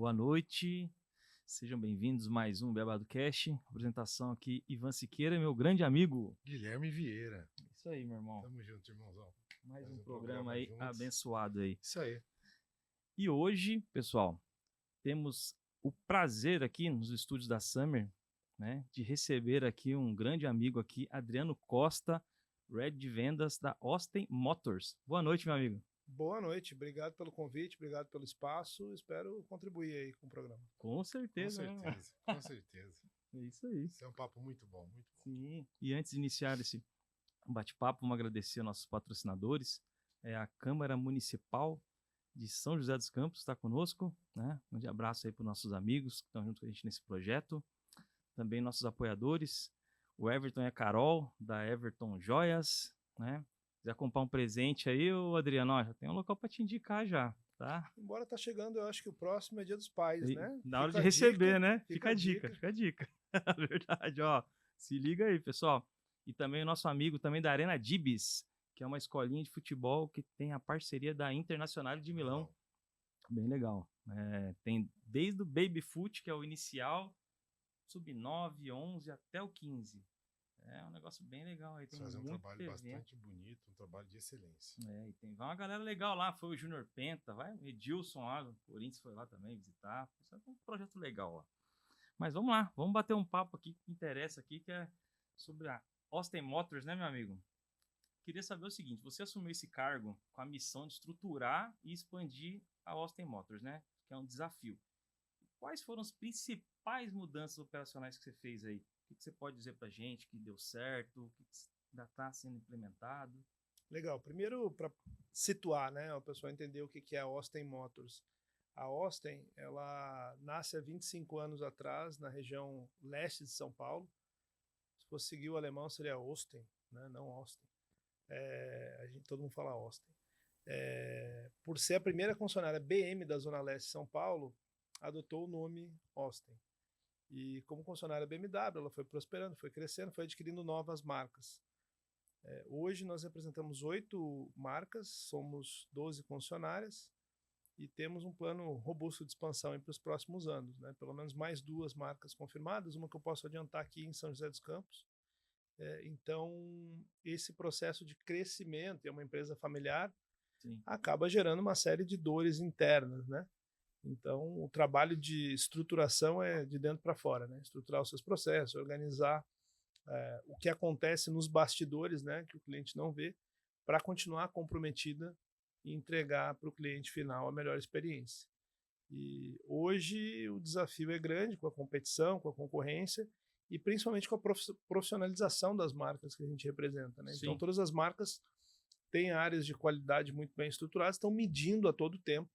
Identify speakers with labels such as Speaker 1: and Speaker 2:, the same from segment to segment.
Speaker 1: Boa noite, sejam bem-vindos a mais um Bebado Cast. Apresentação aqui, Ivan Siqueira, meu grande amigo.
Speaker 2: Guilherme Vieira.
Speaker 1: Isso aí, meu irmão.
Speaker 2: Tamo junto, irmãozão.
Speaker 1: Mais um programa aí
Speaker 2: juntos.
Speaker 1: abençoado aí.
Speaker 2: Isso aí.
Speaker 1: E hoje, pessoal, temos o prazer aqui nos estúdios da Summer, né, de receber aqui um grande amigo aqui, Adriano Costa, Head de Vendas da Austin Motors. Boa noite, meu amigo.
Speaker 3: Boa noite, obrigado pelo convite, obrigado pelo espaço, espero contribuir aí com o programa.
Speaker 1: Com certeza.
Speaker 2: Com certeza.
Speaker 1: É isso aí.
Speaker 2: Isso é um papo muito bom, muito bom.
Speaker 1: Sim. E antes de iniciar esse bate-papo, vamos agradecer aos nossos patrocinadores. A Câmara Municipal de São José dos Campos está conosco, né? Um grande abraço aí para os nossos amigos que estão junto com a gente nesse projeto. Também nossos apoiadores, o Everton e a Carol, da Everton Joias, né? Se quiser comprar um presente aí, ô Adriano, ó, já tem um local para te indicar já, tá?
Speaker 3: Embora tá chegando, eu acho que o próximo é Dia dos Pais, né?
Speaker 1: Na hora de receber, né? Fica a dica. Verdade, ó. Se liga aí, pessoal. E também o nosso amigo também da Arena Dibis, que é uma escolinha de futebol que tem a parceria da Internacional de Milão. Bem legal. Tem desde o Baby Foot, que é o inicial, sub-9, 11 até o 15. É um negócio bem legal aí. Tem
Speaker 2: fazer um trabalho
Speaker 1: evento.
Speaker 2: bastante bonito, um trabalho de excelência.
Speaker 1: E tem uma galera legal lá. Foi o Júnior Penta, vai, o Edilson lá, o Corinthians foi lá também visitar. Isso é um projeto legal lá. Mas vamos lá, vamos bater um papo aqui que interessa aqui, que é sobre a Austin Motors, né, meu amigo? Queria saber o seguinte, você assumiu esse cargo com a missão de estruturar e expandir a Austin Motors, né? Que é um desafio. Quais foram as principais mudanças operacionais que você fez aí? O que você pode dizer pra gente que deu certo? O que ainda está sendo implementado?
Speaker 3: Legal. Primeiro, para situar, né, o pessoal entender o que é a Austin Motors. A Austin, ela nasce há 25 anos atrás na região leste de São Paulo. Se fosse seguir o alemão, seria Austin, né, não Austin. Todo mundo fala Austin. Por ser a primeira concessionária BM da Zona Leste de São Paulo, adotou o nome Austin. E como concessionária BMW, ela foi prosperando, foi crescendo, foi adquirindo novas marcas. Hoje nós representamos 8 marcas, somos 12 concessionárias e temos um plano robusto de expansão para os próximos anos, né? Pelo menos mais 2 marcas confirmadas, uma que eu posso adiantar aqui em São José dos Campos. Então, esse processo de crescimento, é uma empresa familiar,
Speaker 1: Sim,
Speaker 3: acaba gerando uma série de dores internas, né? Então, o trabalho de estruturação é de dentro para fora, né? Estruturar os seus processos, organizar o que acontece nos bastidores, né? Que o cliente não vê, para continuar comprometida e entregar para o cliente final a melhor experiência. E hoje o desafio é grande com a competição, com a concorrência e principalmente com a profissionalização das marcas que a gente representa, né? Então, todas as marcas têm áreas de qualidade muito bem estruturadas, estão medindo a todo tempo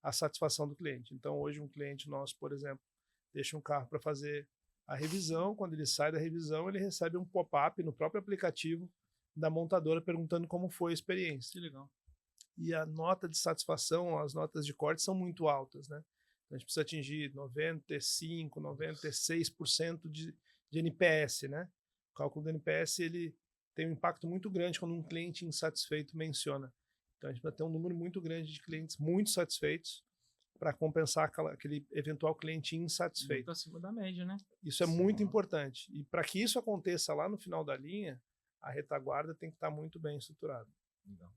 Speaker 3: a satisfação do cliente. Então, hoje um cliente nosso, por exemplo, deixa um carro para fazer a revisão, quando ele sai da revisão, ele recebe um pop-up no próprio aplicativo da montadora perguntando como foi a experiência.
Speaker 1: que legal.
Speaker 3: E a nota de satisfação, as notas de corte são muito altas, né? Então, a gente precisa atingir 95%, 96% de NPS, né? O cálculo do NPS, ele tem um impacto muito grande quando um cliente insatisfeito menciona. Então, a gente vai ter um número muito grande de clientes muito satisfeitos para compensar aquele eventual cliente insatisfeito.
Speaker 1: Muito acima da média, né?
Speaker 3: Isso é muito importante. E para que isso aconteça lá no final da linha, a retaguarda tem que estar muito bem estruturada.
Speaker 1: Legal.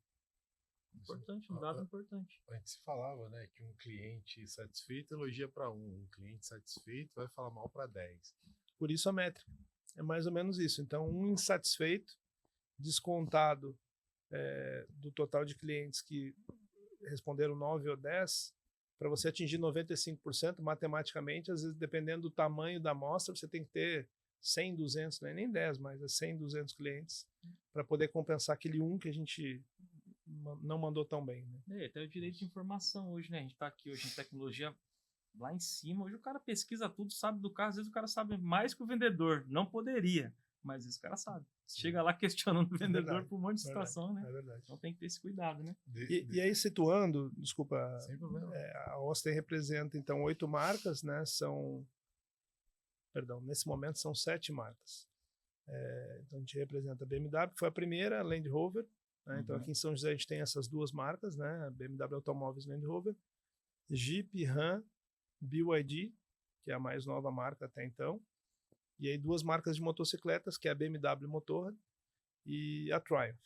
Speaker 1: Importante, um dado importante.
Speaker 2: Antes se falava, né, que um cliente satisfeito elogia para um cliente satisfeito vai falar mal para 10.
Speaker 3: Por isso a métrica. É mais ou menos isso. Então, um insatisfeito, descontado do total de clientes que responderam 9 ou 10, para você atingir 95%, matematicamente, às vezes, dependendo do tamanho da amostra, você tem que ter 100, 200, não é nem 10, mas 100, 200 clientes para poder compensar aquele um que a gente não mandou tão bem. Né?
Speaker 1: Tem o direito de informação hoje, né? A gente está aqui hoje em tecnologia lá em cima. Hoje o cara pesquisa tudo, sabe do carro. Às vezes o cara sabe mais que o vendedor. Não poderia, mas esse cara sabe. Chega lá questionando o vendedor por um monte de situação, né?
Speaker 3: É verdade.
Speaker 1: Então tem que ter esse cuidado, né?
Speaker 3: E aí, situando, desculpa,
Speaker 2: Sem problema.
Speaker 3: A Austin representa, então, 8 marcas, né? Nesse momento são 7 marcas. Então, a gente representa a BMW, que foi a primeira, Land Rover. Né? Então, aqui em São José, a gente tem essas 2 marcas, né? BMW Automóveis e Land Rover. Jeep, Ram, BYD, que é a mais nova marca até então, e aí 2 marcas de motocicletas, que é a BMW Motorrad e a Triumph.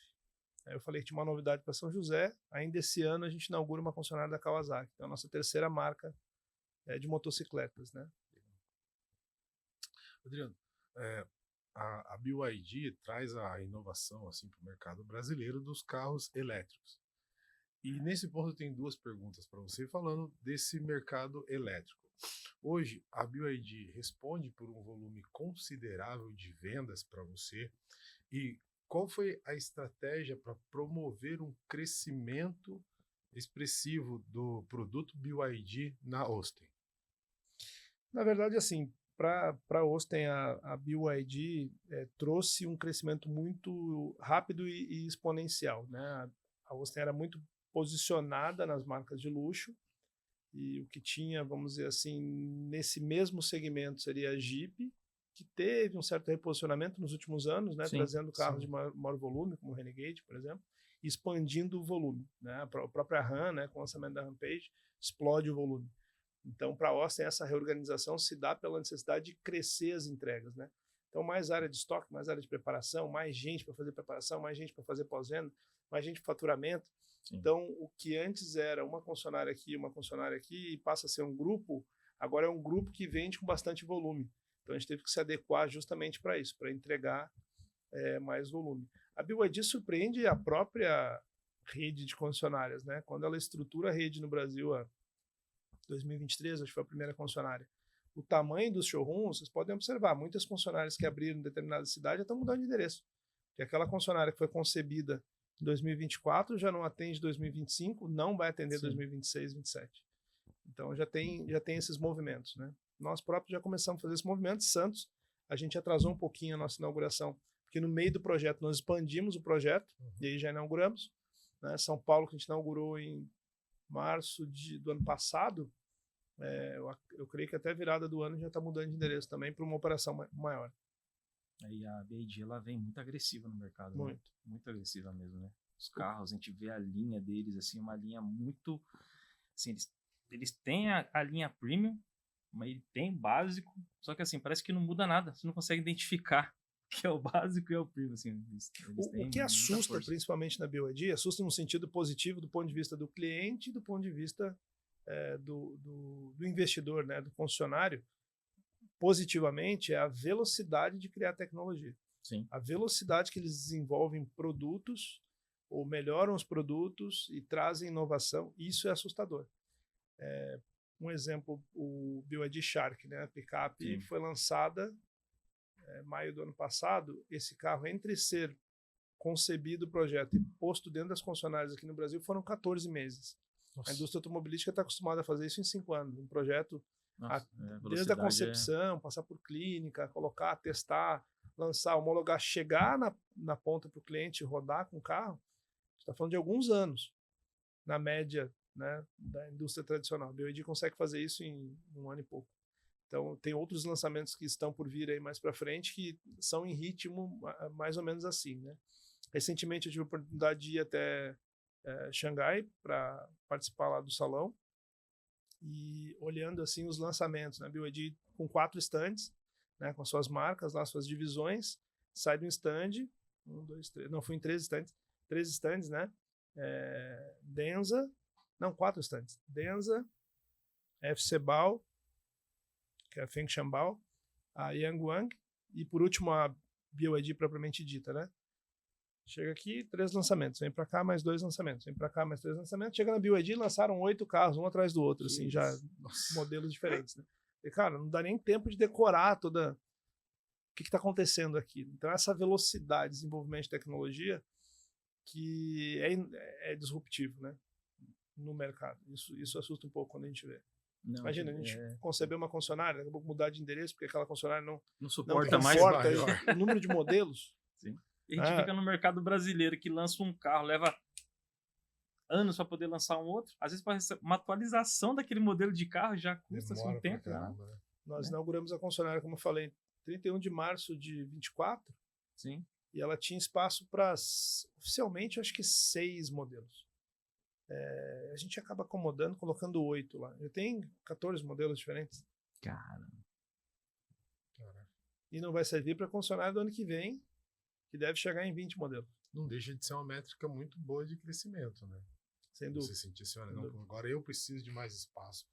Speaker 3: Aí eu falei que tinha uma novidade para São José, ainda esse ano a gente inaugura uma concessionária da Kawasaki, então a nossa terceira marca de motocicletas, né?
Speaker 2: Adriano, a BYD traz a inovação assim, para o mercado brasileiro dos carros elétricos. E nesse ponto eu tenho 2 perguntas para você falando desse mercado elétrico. Hoje, a BYD responde por um volume considerável de vendas para você e qual foi a estratégia para promover um crescimento expressivo do produto BYD na Austin?
Speaker 3: Na verdade, assim, para a Austin, a BYD trouxe um crescimento muito rápido e exponencial, né? A Austin era muito posicionada nas marcas de luxo e o que tinha, vamos dizer assim, nesse mesmo segmento seria a Jeep, que teve um certo reposicionamento nos últimos anos, né? Sim, trazendo carros de maior volume, como o Renegade, por exemplo, e expandindo o volume, né? A própria Ram, né, com o lançamento da Rampage, explode o volume. Então, para a Austin, essa reorganização se dá pela necessidade de crescer as entregas, né? Então, mais área de estoque, mais área de preparação, mais gente para fazer preparação, mais gente para fazer pós-venda, mais gente para faturamento. Sim. Então, o que antes era uma concessionária aqui, e passa a ser um grupo, agora é um grupo que vende com bastante volume. Então, a gente teve que se adequar justamente para isso, para entregar mais volume. A BYD surpreende a própria rede de concessionárias, né? Quando ela estrutura a rede no Brasil, 2023, acho que foi a primeira concessionária. O tamanho dos showrooms, vocês podem observar, muitas concessionárias que abriram em determinada cidade já estão mudando de endereço. Porque aquela concessionária que foi concebida em 2024 já não atende 2025, não vai atender 2026, 2027. Então já tem esses movimentos, né? Nós próprios já começamos a fazer esse movimento. Santos, a gente atrasou um pouquinho a nossa inauguração, porque no meio do projeto nós expandimos o projeto, e aí já inauguramos, né? São Paulo, que a gente inaugurou em março do ano passado, eu creio que até a virada do ano já está mudando de endereço também para uma operação maior.
Speaker 1: Aí a BYD, ela vem muito agressiva no mercado, muito, né? Muito agressiva mesmo, né? Os carros, a gente vê a linha deles, assim, uma linha muito, assim, eles têm a linha premium, mas ele tem básico, só que assim, parece que não muda nada, você não consegue identificar que é o básico e é o premium, assim.
Speaker 3: O que assusta, principalmente na BYD, assusta no sentido positivo do ponto de vista do cliente e do ponto de vista do investidor, né, do concessionário, positivamente, é a velocidade de criar tecnologia.
Speaker 1: Sim.
Speaker 3: A velocidade que eles desenvolvem produtos, ou melhoram os produtos e trazem inovação, isso é assustador. Um exemplo, o BYD Shark, né, a picape foi lançada maio do ano passado. Esse carro, entre ser concebido o projeto e posto dentro das concessionárias aqui no Brasil, foram 14 meses. Nossa. A indústria automobilística está acostumada a fazer isso em 5 anos. Um projeto, desde a concepção, passar por clínica, colocar, testar, lançar, homologar, chegar na ponta para o cliente, rodar com o carro, está falando de alguns anos, na média, né, da indústria tradicional. A BYD consegue fazer isso em 1 ano e pouco. Então, tem outros lançamentos que estão por vir aí mais para frente que são em ritmo mais ou menos assim, né? Recentemente eu tive a oportunidade de ir até Xangai para participar lá do salão e olhando assim os lançamentos, né? BYD com 4 stands, né? Com suas marcas lá, suas divisões, sai do stand, 1, 2, 3, não, fui em 3 stands, né? Denza, não, 4 stands, Denza, FCBAO, que é a Feng Shanbao, a Yangwang e por último a BYD propriamente dita, né? Chega aqui, 3 lançamentos, vem para cá mais 2 lançamentos, vem para cá mais 3 lançamentos, chega na BYD, lançaram 8 carros, um atrás do outro, assim, já modelos diferentes, né? E, cara, não dá nem tempo de decorar toda o que está acontecendo aqui. Então essa velocidade de desenvolvimento de tecnologia que é disruptivo, né? No mercado. Isso assusta um pouco quando a gente vê.
Speaker 1: Não,
Speaker 3: imagina, a gente conceber uma concessionária, daqui a pouco mudar de endereço, porque aquela concessionária não
Speaker 1: suporta mais
Speaker 3: o número de modelos.
Speaker 1: Sim. E a gente fica no mercado brasileiro que lança um carro, leva anos para poder lançar um outro. Às vezes, uma atualização daquele modelo de carro já custa assim, um tempo.
Speaker 3: Caramba, né? Nós inauguramos a concessionária, como eu falei, 31 de março de 24.
Speaker 1: Sim.
Speaker 3: E ela tinha espaço para, oficialmente, acho que 6 modelos. A gente acaba acomodando, colocando 8 lá. Eu tenho 14 modelos diferentes.
Speaker 1: Cara,
Speaker 3: E não vai servir para funcionário do ano que vem, que deve chegar em 20 modelos.
Speaker 2: Não deixa de ser uma métrica muito boa de crescimento, né?
Speaker 3: Sem dúvida.
Speaker 2: Você sentir assim, olha, não, agora eu preciso de mais espaço.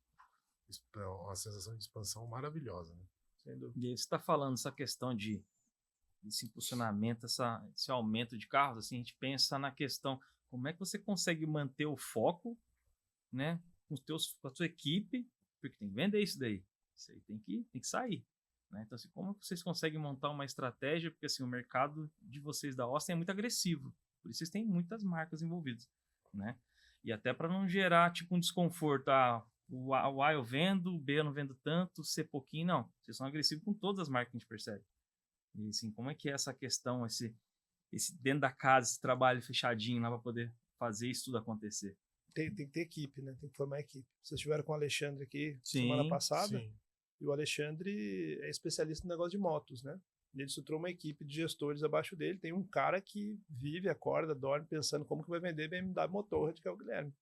Speaker 2: É uma sensação de expansão maravilhosa, né?
Speaker 3: Sem dúvida.
Speaker 1: e aí você está falando essa questão desse impulsionamento, esse aumento de carros, assim, a gente pensa na questão, como é que você consegue manter o foco, né, com a sua equipe, porque tem que vender isso daí. Isso aí tem que sair. Né? Então, assim, como vocês conseguem montar uma estratégia? Porque assim, o mercado de vocês da Austin é muito agressivo. Por isso vocês têm muitas marcas envolvidas. Né? E até para não gerar tipo um desconforto. O A eu vendo, o B eu não vendo tanto, C pouquinho, não. Vocês são agressivos com todas as marcas que a gente percebe. E assim, como é que é essa questão, esse dentro da casa, esse trabalho fechadinho lá para poder fazer isso tudo acontecer?
Speaker 3: Tem que ter equipe, né? Tem que formar equipe. Vocês estiveram com o Alexandre aqui
Speaker 1: Sim,
Speaker 3: semana passada.
Speaker 2: Sim.
Speaker 3: E o Alexandre é especialista no negócio de motos, né? Ele estruturou uma equipe de gestores abaixo dele. Tem um cara que vive, acorda, dorme pensando como que vai vender BMW Motorrad, que é o Guilherme.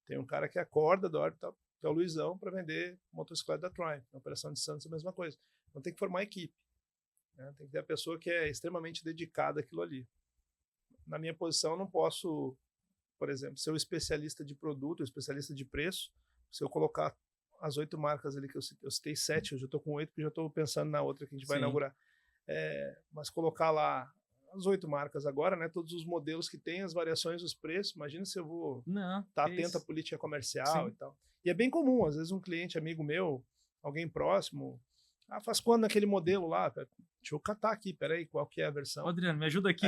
Speaker 3: Tem um cara que acorda, dorme, que é o Luizão, para vender motocicleta da Triumph. Na Operação de Santos é a mesma coisa. Então tem que formar equipe. Né? Tem que ter a pessoa que é extremamente dedicada àquilo ali. Na minha posição, eu não posso, por exemplo, ser o especialista de produto, o especialista de preço. Se eu colocar as 8 marcas ali que eu citei 7, eu já estou com 8, porque já estou pensando na outra que a gente vai inaugurar. Mas colocar lá as 8 marcas agora, né? Todos os modelos que tem, as variações, os preços. Imagina se eu vou estar atento à política comercial. Sim. E tal. E é bem comum, às vezes um cliente amigo meu, alguém próximo, faz quando naquele modelo lá? Deixa eu catar aqui, peraí, qual que é a versão?
Speaker 1: Adriano, me ajuda aqui.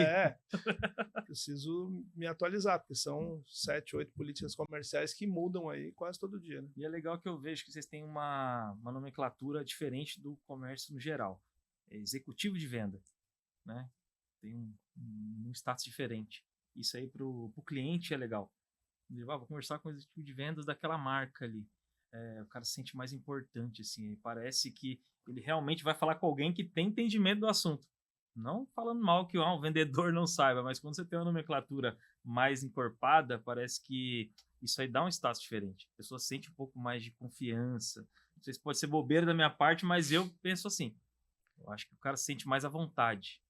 Speaker 3: Preciso me atualizar, porque são 7, 8 políticas comerciais que mudam aí quase todo dia. Né?
Speaker 1: E é legal que eu vejo que vocês têm uma nomenclatura diferente do comércio no geral. É executivo de venda, né? Tem um status diferente. Isso aí para o cliente é legal. Vou conversar com o executivo de vendas daquela marca ali. O cara se sente mais importante, assim. Parece que ele realmente vai falar com alguém que tem entendimento do assunto. Não falando mal que o vendedor não saiba, mas quando você tem uma nomenclatura mais encorpada, parece que isso aí dá um status diferente. A pessoa sente um pouco mais de confiança. Não sei se pode ser bobeira da minha parte, mas eu penso assim. Eu acho que o cara se sente mais à vontade.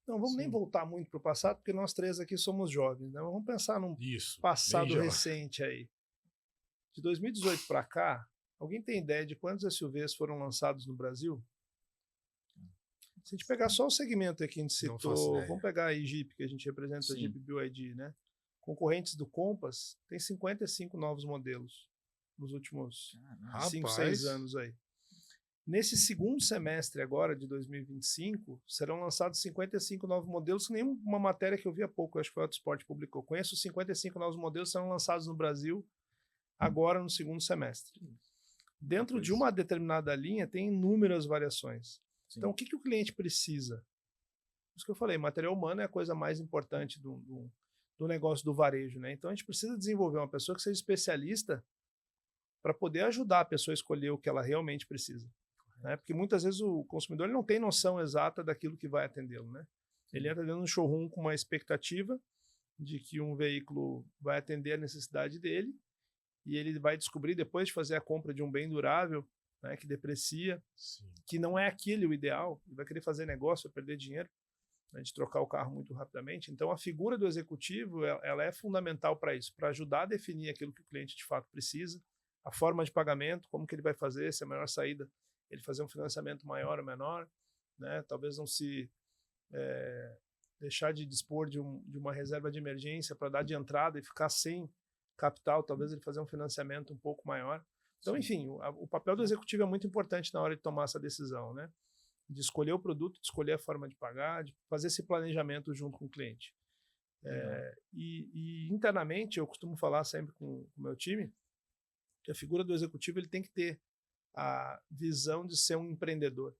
Speaker 3: Não vamos nem voltar muito para o passado, porque nós 3 aqui somos jovens. Né? Vamos pensar num passado recente aí. De 2018 para cá, alguém tem ideia de quantos SUVs foram lançados no Brasil? Se a gente pegar só o segmento aqui que a gente citou, vamos pegar aí Jeep, que a gente representa, a Jeep BYD, né? Concorrentes do Compass, tem 55 novos modelos nos últimos 5, 6 anos aí. Nesse segundo semestre agora, de 2025, serão lançados 55 novos modelos, que nem uma matéria que eu vi há pouco, acho que foi o Autosport publicou. Conheço 55 novos modelos que serão lançados no Brasil agora no segundo semestre. Dentro de uma determinada linha, tem inúmeras variações. Sim. Então, o que o cliente precisa? Isso que eu falei, material humano é a coisa mais importante do negócio do varejo. Né? Então, a gente precisa desenvolver uma pessoa que seja especialista para poder ajudar a pessoa a escolher o que ela realmente precisa. Né? Porque muitas vezes o consumidor ele não tem noção exata daquilo que vai atendê-lo. Né? Ele entra dentro de um showroom com uma expectativa de que um veículo vai atender a necessidade dele e ele vai descobrir, depois de fazer a compra de um bem durável, né, que deprecia, que não é aquele o ideal, ele vai querer fazer negócio, vai perder dinheiro, né, de trocar o carro muito rapidamente. Então, a figura do executivo ela é fundamental para isso, para ajudar a definir aquilo que o cliente de fato precisa, a forma de pagamento, como que ele vai fazer, se é a melhor saída ele fazer um financiamento maior ou menor, né, talvez não se deixar de dispor de uma reserva de emergência para dar de entrada e ficar sem capital, talvez ele fazer um financiamento um pouco maior. Então, enfim, o papel do executivo é muito importante na hora de tomar essa decisão, né? De escolher o produto, de escolher a forma de pagar, de fazer esse planejamento junto com o cliente. E internamente, eu costumo falar sempre com o meu time que a figura do executivo ele tem que ter a visão de ser um empreendedor.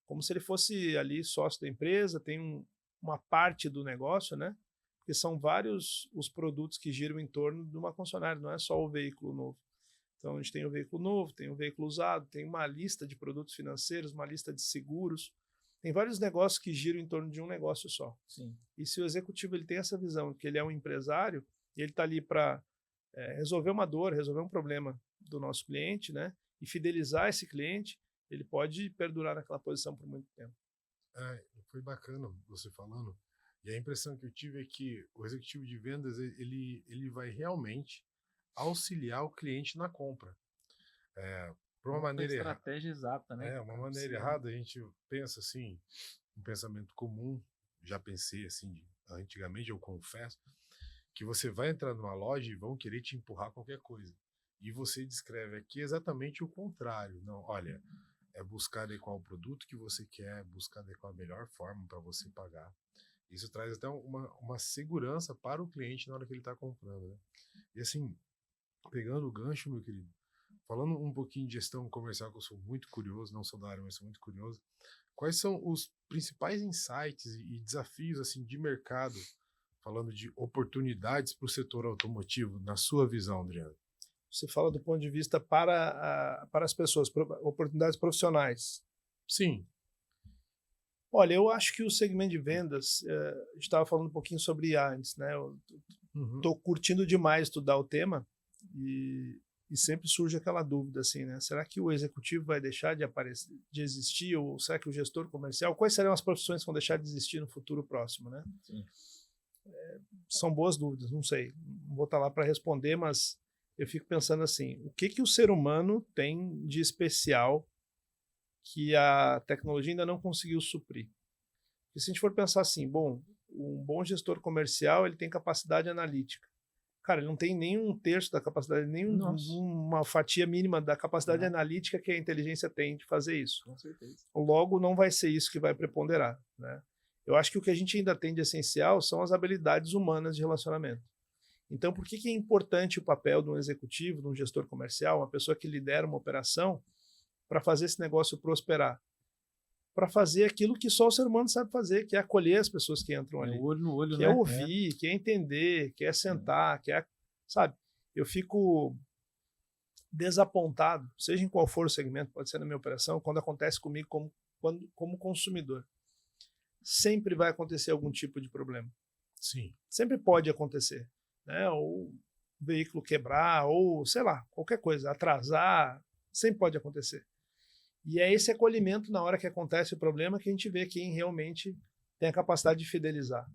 Speaker 3: Como se ele fosse ali sócio da empresa, tem uma parte do negócio, né? Porque são vários os produtos que giram em torno de uma concessionária, não é só o veículo novo. Então, a gente tem o veículo novo, tem o veículo usado, tem uma lista de produtos financeiros, uma lista de seguros. Tem vários negócios que giram em torno de um negócio só.
Speaker 1: Sim.
Speaker 3: E se o executivo ele tem essa visão, que ele é um empresário, e ele está ali para resolver uma dor, resolver um problema do nosso cliente, né? E fidelizar esse cliente, ele pode perdurar naquela posição por muito tempo.
Speaker 2: Foi bacana você falando. E a impressão que eu tive é que o executivo de vendas, ele vai realmente auxiliar o cliente na compra. Por uma maneira errada.
Speaker 1: Estratégia exata, né?
Speaker 2: Uma maneira errada, a gente pensa assim, um pensamento comum, já pensei assim, antigamente, eu confesso, que você vai entrar numa loja e vão querer te empurrar qualquer coisa. E você descreve aqui exatamente o contrário. Não, olha, é buscar adequar o produto que você quer, buscar adequar a melhor forma para você pagar. Isso traz até uma segurança para o cliente na hora que ele está comprando, né? E assim, pegando o gancho, meu querido, falando um pouquinho de gestão comercial, que eu sou muito curioso, não sou da área, mas sou muito curioso, quais são os principais insights e desafios assim de mercado, falando de oportunidades para o setor automotivo, na sua visão, Adriano?
Speaker 3: Você fala do ponto de vista para as pessoas, oportunidades profissionais.
Speaker 2: Sim.
Speaker 3: Olha, eu acho que o segmento de vendas, a gente estava falando um pouquinho sobre IA antes, né? Eu estou curtindo demais estudar o tema e sempre surge aquela dúvida assim, né? Será que o executivo vai deixar de aparecer, de existir, ou será que o gestor comercial? Quais serão as profissões que vão deixar de existir no futuro próximo, né?
Speaker 1: Sim.
Speaker 3: São boas dúvidas, não sei, não vou estar lá para responder, mas eu fico pensando assim, o que o ser humano tem de especial que a tecnologia ainda não conseguiu suprir? Porque se a gente for pensar assim, bom, um bom gestor comercial, ele tem capacidade analítica. Cara, ele não tem nem um terço da capacidade, nem uma fatia mínima da capacidade analítica que a inteligência tem de fazer isso.
Speaker 1: Com certeza.
Speaker 3: Logo, não vai ser isso que vai preponderar, né? Eu acho que o que a gente ainda tem de essencial são as habilidades humanas de relacionamento. Então, por que é importante o papel de um executivo, de um gestor comercial, uma pessoa que lidera uma operação, para fazer esse negócio prosperar? Para fazer aquilo que só o ser humano sabe fazer, que é acolher as pessoas que entram ali.
Speaker 1: Olho no olho,
Speaker 3: que
Speaker 1: né?
Speaker 3: É ouvir, que é entender, que é sentar, que é... Sabe? Eu fico desapontado, seja em qual for o segmento, pode ser na minha operação, quando acontece comigo como consumidor. Sempre vai acontecer algum tipo de problema.
Speaker 2: Sim.
Speaker 3: Sempre pode acontecer, né? Ou o veículo quebrar, ou sei lá, qualquer coisa, atrasar, sempre pode acontecer. E é esse acolhimento na hora que acontece o problema que a gente vê quem realmente tem a capacidade de fidelizar,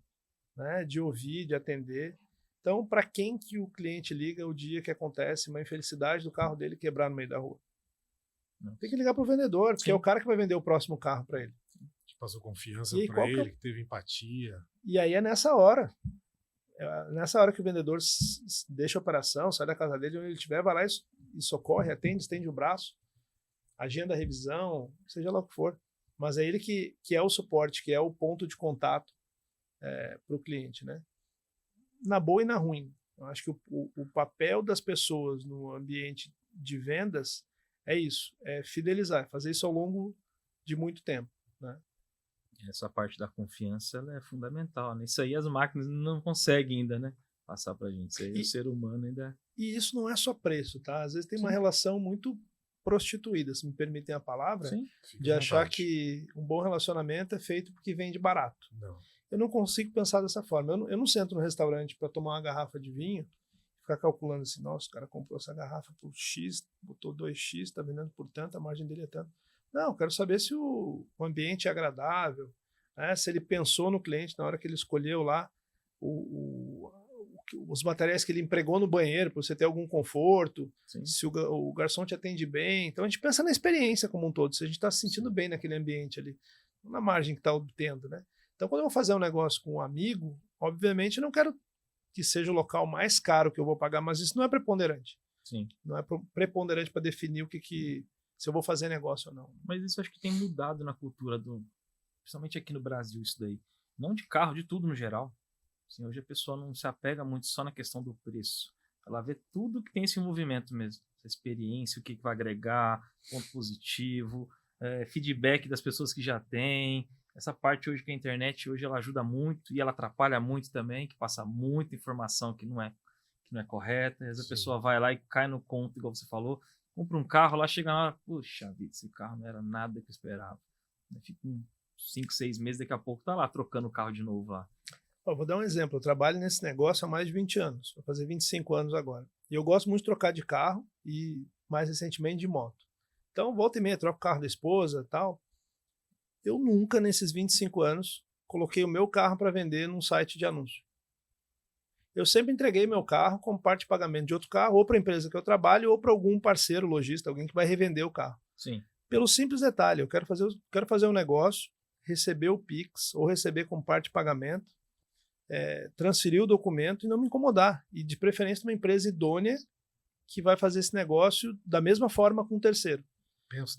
Speaker 3: né? De ouvir, de atender. Então, para quem que o cliente liga o dia que acontece uma infelicidade do carro dele quebrar no meio da rua? Tem que ligar para o vendedor, porque é o cara que vai vender o próximo carro para ele.
Speaker 2: Que passou confiança para ele, que teve empatia.
Speaker 3: E aí é nessa hora que o vendedor deixa a operação, sai da casa dele, onde ele estiver, vai lá e socorre, atende, estende o braço, agenda a revisão, seja lá o que for. Mas é ele que é o suporte, que é o ponto de contato para o cliente, né? Na boa e na ruim. Eu acho que o papel das pessoas no ambiente de vendas é isso, é fidelizar, fazer isso ao longo de muito tempo, né?
Speaker 1: Essa parte da confiança ela é fundamental, né? Isso aí as máquinas não conseguem ainda, né? Passar pra gente. Isso aí o ser humano ainda...
Speaker 3: E isso não é só preço, tá? Às vezes tem uma relação muito prostituída, se me permitem a palavra, de achar que um bom relacionamento é feito porque vende barato.
Speaker 2: Não.
Speaker 3: Eu não consigo pensar dessa forma. Eu não sento no restaurante para tomar uma garrafa de vinho e ficar calculando assim, nossa, o cara comprou essa garrafa por X, botou 2X, está vendendo por tanto, a margem dele é tanto. Não, eu quero saber se o ambiente é agradável, né? Se ele pensou no cliente na hora que ele escolheu lá os materiais que ele empregou no banheiro para você ter algum conforto, se o garçom te atende bem. Então a gente pensa na experiência como um todo, se a gente está se sentindo bem naquele ambiente ali, na margem que está obtendo, né? Então quando eu vou fazer um negócio com um amigo, obviamente eu não quero que seja o local mais caro que eu vou pagar, mas isso não é preponderante.
Speaker 1: Sim.
Speaker 3: Não é preponderante para definir o que se eu vou fazer negócio ou não.
Speaker 1: Mas isso acho que tem mudado na cultura principalmente aqui no Brasil, isso daí. Não de carro, de tudo no geral. Assim, hoje a pessoa não se apega muito só na questão do preço. Ela vê tudo que tem esse movimento mesmo. Essa experiência, o que vai agregar, ponto positivo, feedback das pessoas que já têm. Essa parte hoje que a internet hoje ela ajuda muito e ela atrapalha muito também, que passa muita informação que não é correta. Às vezes a pessoa vai lá e cai no conto, igual você falou, compra um carro, lá chega lá, puxa vida, esse carro não era nada que eu esperava. Fica 5, 6 meses, daqui a pouco tá lá trocando o carro de novo lá.
Speaker 3: Vou dar um exemplo, eu trabalho nesse negócio há mais de 20 anos, vou fazer 25 anos agora. E eu gosto muito de trocar de carro e, mais recentemente, de moto. Então, volta e meia, troco o carro da esposa e tal. Eu nunca, nesses 25 anos, coloquei o meu carro para vender num site de anúncio. Eu sempre entreguei meu carro como parte de pagamento de outro carro, ou para a empresa que eu trabalho, ou para algum parceiro lojista, alguém que vai revender o carro.
Speaker 1: Sim.
Speaker 3: Pelo simples detalhe, eu quero fazer um negócio, receber o Pix, ou receber como parte de pagamento, transferir o documento e não me incomodar. E de preferência uma empresa idônea que vai fazer esse negócio da mesma forma com um terceiro.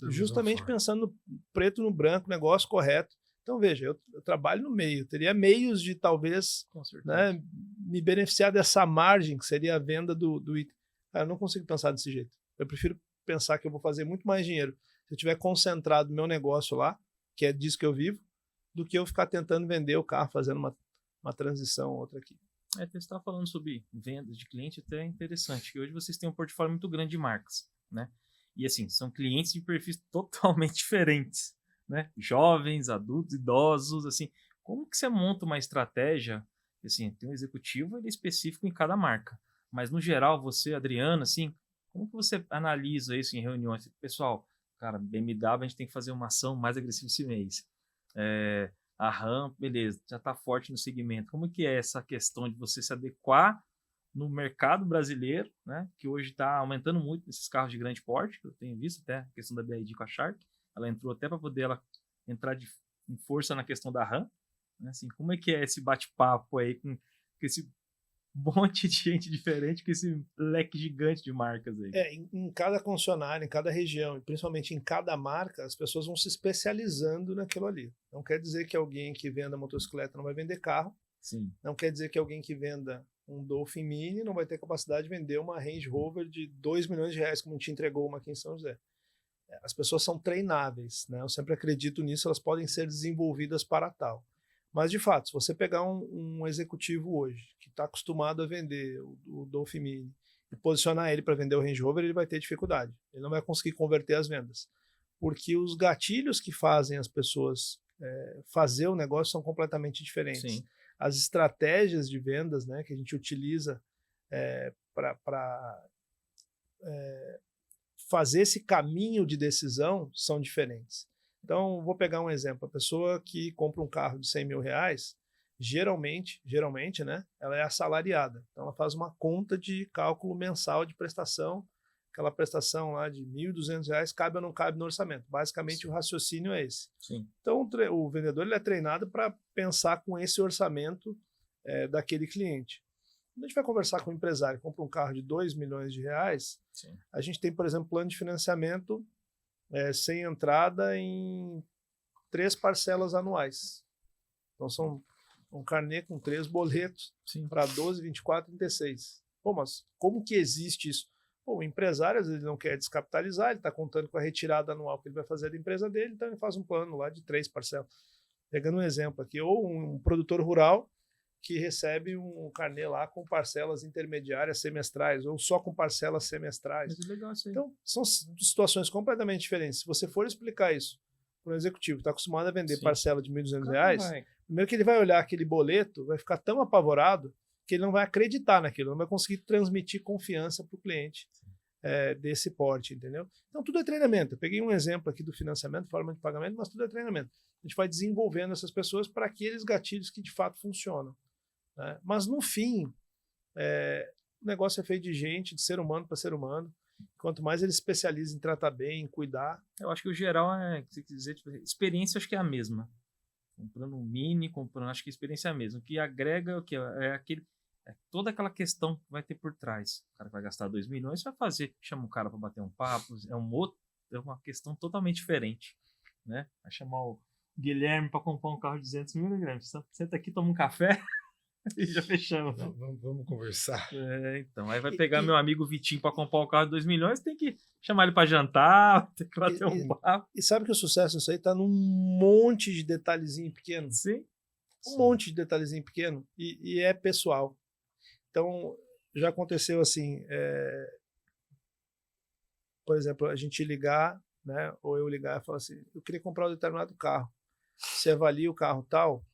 Speaker 3: Justamente pensando no preto no branco, negócio correto. Então, veja, eu trabalho no meio, teria meios de talvez, né, me beneficiar dessa margem, que seria a venda do item. Eu não consigo pensar desse jeito. Eu prefiro pensar que eu vou fazer muito mais dinheiro se eu tiver concentrado no meu negócio lá, que é disso que eu vivo, do que eu ficar tentando vender o carro, fazendo uma transição ou outra aqui.
Speaker 1: Você estava falando sobre vendas de cliente, até interessante, que hoje vocês têm um portfólio muito grande de marcas, né? E assim, são clientes de perfis totalmente diferentes, né? Jovens, adultos, idosos, assim. Como que você monta uma estratégia? Assim, tem um executivo, ele é específico em cada marca. Mas no geral, você, Adriana, assim, como que você analisa isso em reuniões? Pessoal, cara, BMW, a gente tem que fazer uma ação mais agressiva esse mês. A RAM, beleza, já está forte no segmento. Como que é essa questão de você se adequar no mercado brasileiro, né, que hoje está aumentando muito nesses carros de grande porte, que eu tenho visto até a questão da BYD com a Shark, ela entrou até para poder entrar em força na questão da RAM, né, assim, como é que é esse bate-papo aí com esse monte de gente diferente, com esse leque gigante de marcas aí?
Speaker 3: Em cada concessionária, em cada região, e principalmente em cada marca, as pessoas vão se especializando naquilo ali. Não quer dizer que alguém que venda motocicleta não vai vender carro.
Speaker 1: Sim.
Speaker 3: Não quer dizer que alguém que venda um Dolphin Mini não vai ter capacidade de vender uma Range Rover de 2 milhões de reais, como a gente entregou uma aqui em São José. As pessoas são treináveis, né? Eu sempre acredito nisso, elas podem ser desenvolvidas para tal. Mas, de fato, se você pegar um executivo hoje que está acostumado a vender o Dolphin Mini e posicionar ele para vender o Range Rover, ele vai ter dificuldade. Ele não vai conseguir converter as vendas. Porque os gatilhos que fazem as pessoas fazer o negócio são completamente diferentes.
Speaker 1: Sim.
Speaker 3: As estratégias de vendas, né, que a gente utiliza para fazer esse caminho de decisão são diferentes. Então, vou pegar um exemplo. A pessoa que compra um carro de 100 mil reais, geralmente, né, ela é assalariada. Então, ela faz uma conta de cálculo mensal de prestação. Aquela prestação lá de R$ 1.200 cabe ou não cabe no orçamento. Basicamente, sim, o raciocínio é esse.
Speaker 1: Sim.
Speaker 3: Então, o vendedor ele é treinado para pensar com esse orçamento daquele cliente. Quando a gente vai conversar com um empresário que compra um carro de 2 milhões de reais, sim, a gente tem, por exemplo, plano de financiamento sem entrada em 3 parcelas anuais. Então, são um carnê com 3 boletos para 12, 24, 36. Pô, mas como que existe isso? Pô, o empresário, às vezes, não quer descapitalizar, ele está contando com a retirada anual que ele vai fazer da empresa dele, então ele faz um plano lá de 3 parcelas. Pegando um exemplo aqui, ou um produtor rural que recebe um carnê lá com parcelas intermediárias semestrais, ou só com parcelas semestrais.
Speaker 1: Mas é legal isso aí.
Speaker 3: Então, são situações completamente diferentes. Se você for explicar isso para um executivo que está acostumado a vender, sim, parcela de R$ 1.200, primeiro que ele vai olhar aquele boleto, vai ficar tão apavorado que ele não vai acreditar naquilo, não vai conseguir transmitir confiança para o cliente desse porte, entendeu? Então, tudo é treinamento. Eu peguei um exemplo aqui do financiamento, forma de pagamento, mas tudo é treinamento. A gente vai desenvolvendo essas pessoas para aqueles gatilhos que de fato funcionam, né? Mas, no fim, o negócio é feito de gente, de ser humano para ser humano. Quanto mais ele especializa em tratar bem, em cuidar.
Speaker 1: Eu acho que o geral se quiser, tipo, experiência acho que é a mesma. Comprando um Mini, acho que a experiência é a mesma. O que agrega o que toda aquela questão que vai ter por trás. O cara vai gastar 2 milhões, vai chama o cara para bater um papo, é uma questão totalmente diferente, né? Vai chamar o Guilherme para comprar um carro de 200 mil, né, Guilherme? Senta aqui, toma um café e já fechamos.
Speaker 2: Vamos conversar.
Speaker 1: Então, aí vai pegar meu amigo Vitinho para comprar o carro de 2 milhões, tem que chamar ele para jantar, tem que bater um papo.
Speaker 3: E sabe que o sucesso nisso aí está num monte de detalhezinho pequeno?
Speaker 1: Sim.
Speaker 3: Monte de detalhezinho pequeno e é pessoal. Então, já aconteceu assim, por exemplo, a gente ligar, né, ou eu ligar e falar assim, eu queria comprar um determinado carro. Você avalia o carro tal?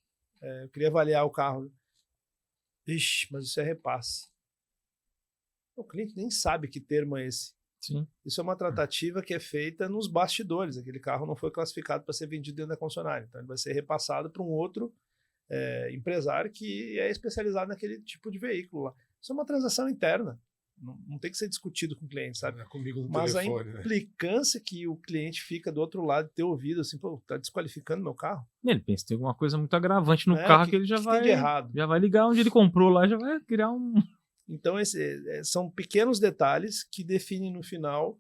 Speaker 3: Eu queria avaliar o carro. Ixi, mas isso é repasse. O cliente nem sabe que termo é esse.
Speaker 1: Sim.
Speaker 3: Isso é uma tratativa que é feita nos bastidores. Aquele carro não foi classificado para ser vendido dentro da concessionária. Então, ele vai ser repassado para um outro empresário que é especializado naquele tipo de veículo lá. Isso é uma transação interna. Não tem que ser discutido com o cliente, sabe?
Speaker 2: É comigo no
Speaker 3: Mas
Speaker 2: telefone,
Speaker 3: a implicância que o cliente fica do outro lado, ter ouvido assim, pô, tá desqualificando meu carro?
Speaker 1: Ele pensa que tem alguma coisa muito agravante no
Speaker 3: Né?
Speaker 1: carro que ele já
Speaker 3: tem
Speaker 1: vai.
Speaker 3: de errado?
Speaker 1: Já vai ligar onde ele comprou lá, já vai criar um.
Speaker 3: Então, são pequenos detalhes que definem no final